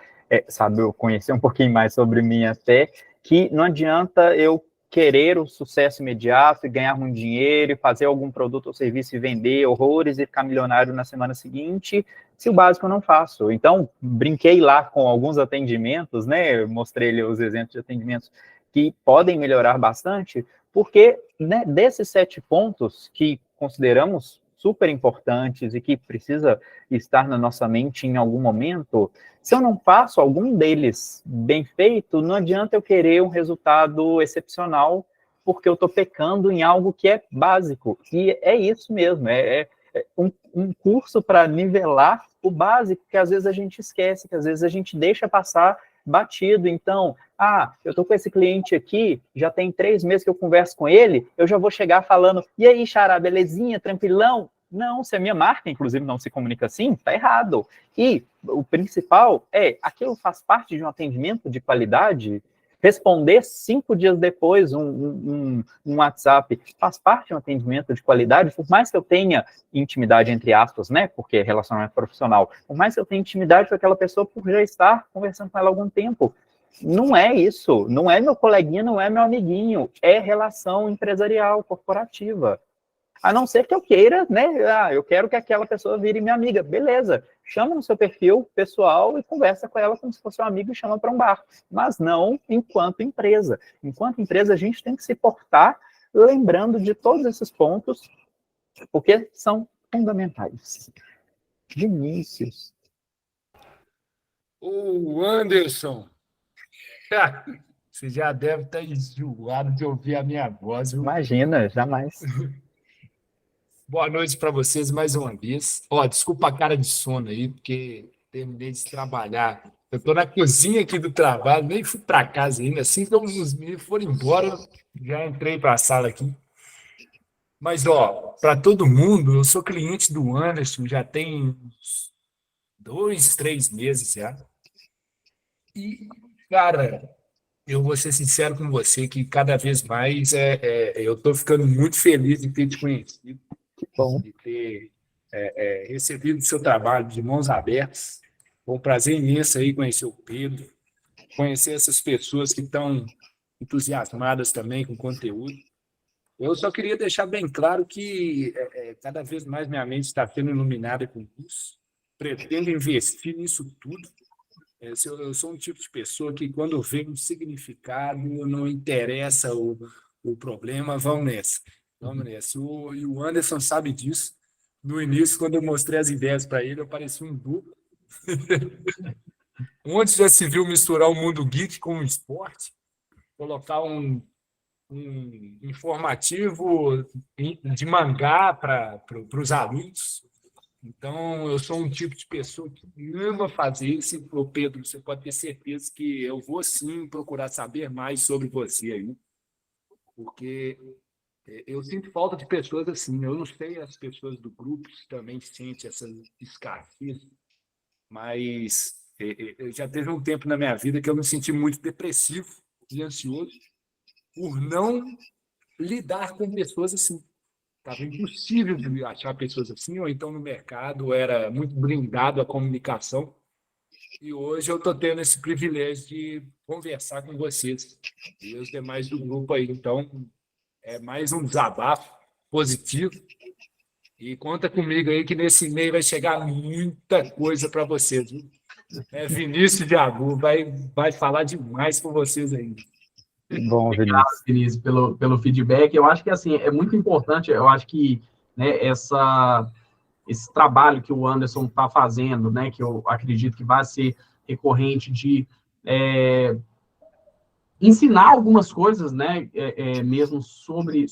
sabe, eu conhecer um pouquinho mais sobre mim até, que não adianta eu querer o sucesso imediato e ganhar muito dinheiro e fazer algum produto ou serviço e vender horrores e ficar milionário na semana seguinte, se o básico eu não faço. Então, brinquei lá com alguns atendimentos, né, eu mostrei os exemplos de atendimentos que podem melhorar bastante, porque, né, desses 7 pontos que consideramos super importantes e que precisa estar na nossa mente em algum momento, se eu não faço algum deles bem feito, não adianta eu querer um resultado excepcional, porque eu estou pecando em algo que é básico. E é isso mesmo, é um curso para nivelar o básico, que às vezes a gente esquece, que às vezes a gente deixa passar batido. Então, eu estou com esse cliente aqui, já tem 3 meses que eu converso com ele, eu já vou chegar falando, e aí, Xará, belezinha, tranquilão? Não, se a minha marca, inclusive, não se comunica assim, está errado. E o principal aquilo faz parte de um atendimento de qualidade. Responder 5 dias depois um WhatsApp faz parte de um atendimento de qualidade, por mais que eu tenha intimidade, entre aspas, né, porque é relacionamento profissional, por mais que eu tenha intimidade com aquela pessoa por já estar conversando com ela há algum tempo. Não é isso, não é meu coleguinha, não é meu amiguinho, é relação empresarial, corporativa. A não ser que eu queira, né, eu quero que aquela pessoa vire minha amiga. Beleza, chama no seu perfil pessoal e conversa com ela como se fosse um amigo e chama para um bar. Mas não enquanto empresa. Enquanto empresa, a gente tem que se portar lembrando de todos esses pontos, porque são fundamentais. Vinícius. Ô, Anderson, você já deve estar enjoado de ouvir a minha voz, viu? Imagina, jamais. Boa noite para vocês mais uma vez. Desculpa a cara de sono aí, porque terminei de trabalhar. Eu estou na cozinha aqui do trabalho, nem fui para casa ainda. Assim que os meninos foram embora, já entrei para a sala aqui. Mas, para todo mundo, eu sou cliente do Anderson, já tem uns 2, 3 meses já. E, cara, eu vou ser sincero com você que cada vez mais eu estou ficando muito feliz de ter te conhecido. Bom. De ter recebido o seu trabalho de mãos abertas. Foi um prazer imenso aí conhecer o Pedro, conhecer essas pessoas que estão entusiasmadas também com o conteúdo. Eu só queria deixar bem claro que cada vez mais minha mente está sendo iluminada com isso. Pretendo investir nisso tudo. Eu sou um tipo de pessoa que, quando vê um significado, não interessa o problema, vamos nessa. Vamos nessa. E o Anderson sabe disso. No início, quando eu mostrei as ideias para ele, eu parecia um duplo. Onde já se viu misturar o mundo geek com o esporte? Colocar um informativo de mangá para os alunos. Então, eu sou um tipo de pessoa que ama fazer isso. E, Pedro, você pode ter certeza que eu vou, sim, procurar saber mais sobre você aí. Porque eu sinto falta de pessoas assim. Eu não sei as pessoas do grupo se também sentem essa escassez, mas já teve um tempo na minha vida que eu me senti muito depressivo e ansioso por não lidar com pessoas assim. Estava impossível de achar pessoas assim, ou então no mercado era muito blindado a comunicação. E hoje eu estou tendo esse privilégio de conversar com vocês e os demais do grupo aí. Então, é mais um desabafo positivo. E conta comigo aí que nesse e-mail vai chegar muita coisa para vocês. Viu? Vinícius de Agu vai falar demais com vocês aí. Bom, Obrigado, Vinícius, pelo feedback. Eu acho que assim, é muito importante, eu acho que, né, esse trabalho que o Anderson está fazendo, né, que eu acredito que vai ser recorrente de ensinar algumas coisas, né, mesmo sobre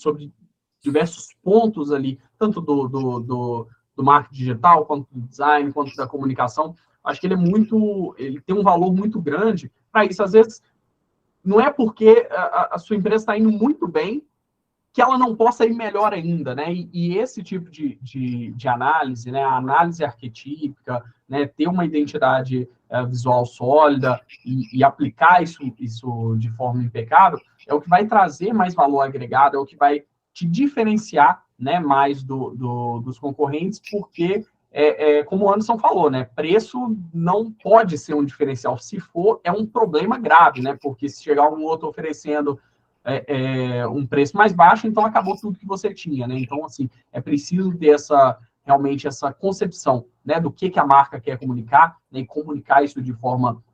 diversos pontos ali, tanto do marketing digital, quanto do design, quanto da comunicação. Acho que ele tem um valor muito grande para isso. Às vezes, não é porque a sua empresa está indo muito bem que ela não possa ir melhor ainda, né? E esse tipo de análise, né? A análise arquetípica, né? Ter uma identidade visual sólida e aplicar isso de forma impecável é o que vai trazer mais valor agregado, é o que vai te diferenciar, né? Mais dos concorrentes, porque como o Anderson falou, né? Preço não pode ser um diferencial. Se for, é um problema grave, né? Porque se chegar um outro oferecendo um preço mais baixo, então acabou tudo que você tinha, né? Então, assim, é preciso ter realmente essa concepção, né? Do que a marca quer comunicar, né, e comunicar isso de forma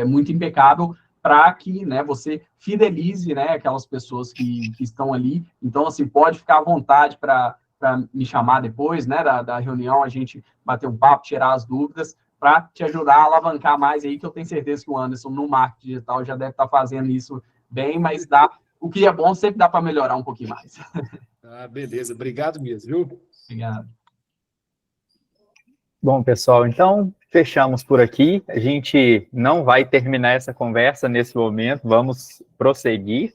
muito impecável para que, né, você fidelize, né, aquelas pessoas que estão ali. Então, assim, pode ficar à vontade para me chamar depois, né, da reunião, a gente bater um papo, tirar as dúvidas, para te ajudar a alavancar mais aí, que eu tenho certeza que o Anderson, no marketing digital, já deve estar fazendo isso bem, mas o que é bom sempre dá para melhorar um pouquinho mais. Beleza. Obrigado mesmo, viu? Obrigado. Bom, pessoal, então fechamos por aqui. A gente não vai terminar essa conversa nesse momento, vamos prosseguir,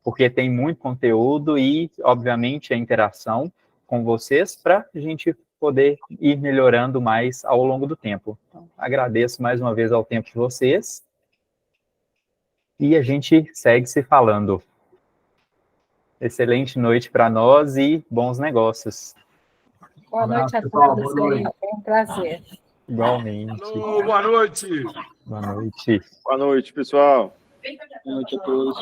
porque tem muito conteúdo e, obviamente, a interação com vocês para a gente poder ir melhorando mais ao longo do tempo. Então, agradeço mais uma vez ao tempo de vocês e a gente segue se falando. Excelente noite para nós e bons negócios. Boa noite a todos. Foi um prazer. Igualmente. Alô, boa noite. Boa noite. Boa noite, pessoal. Boa noite a todos.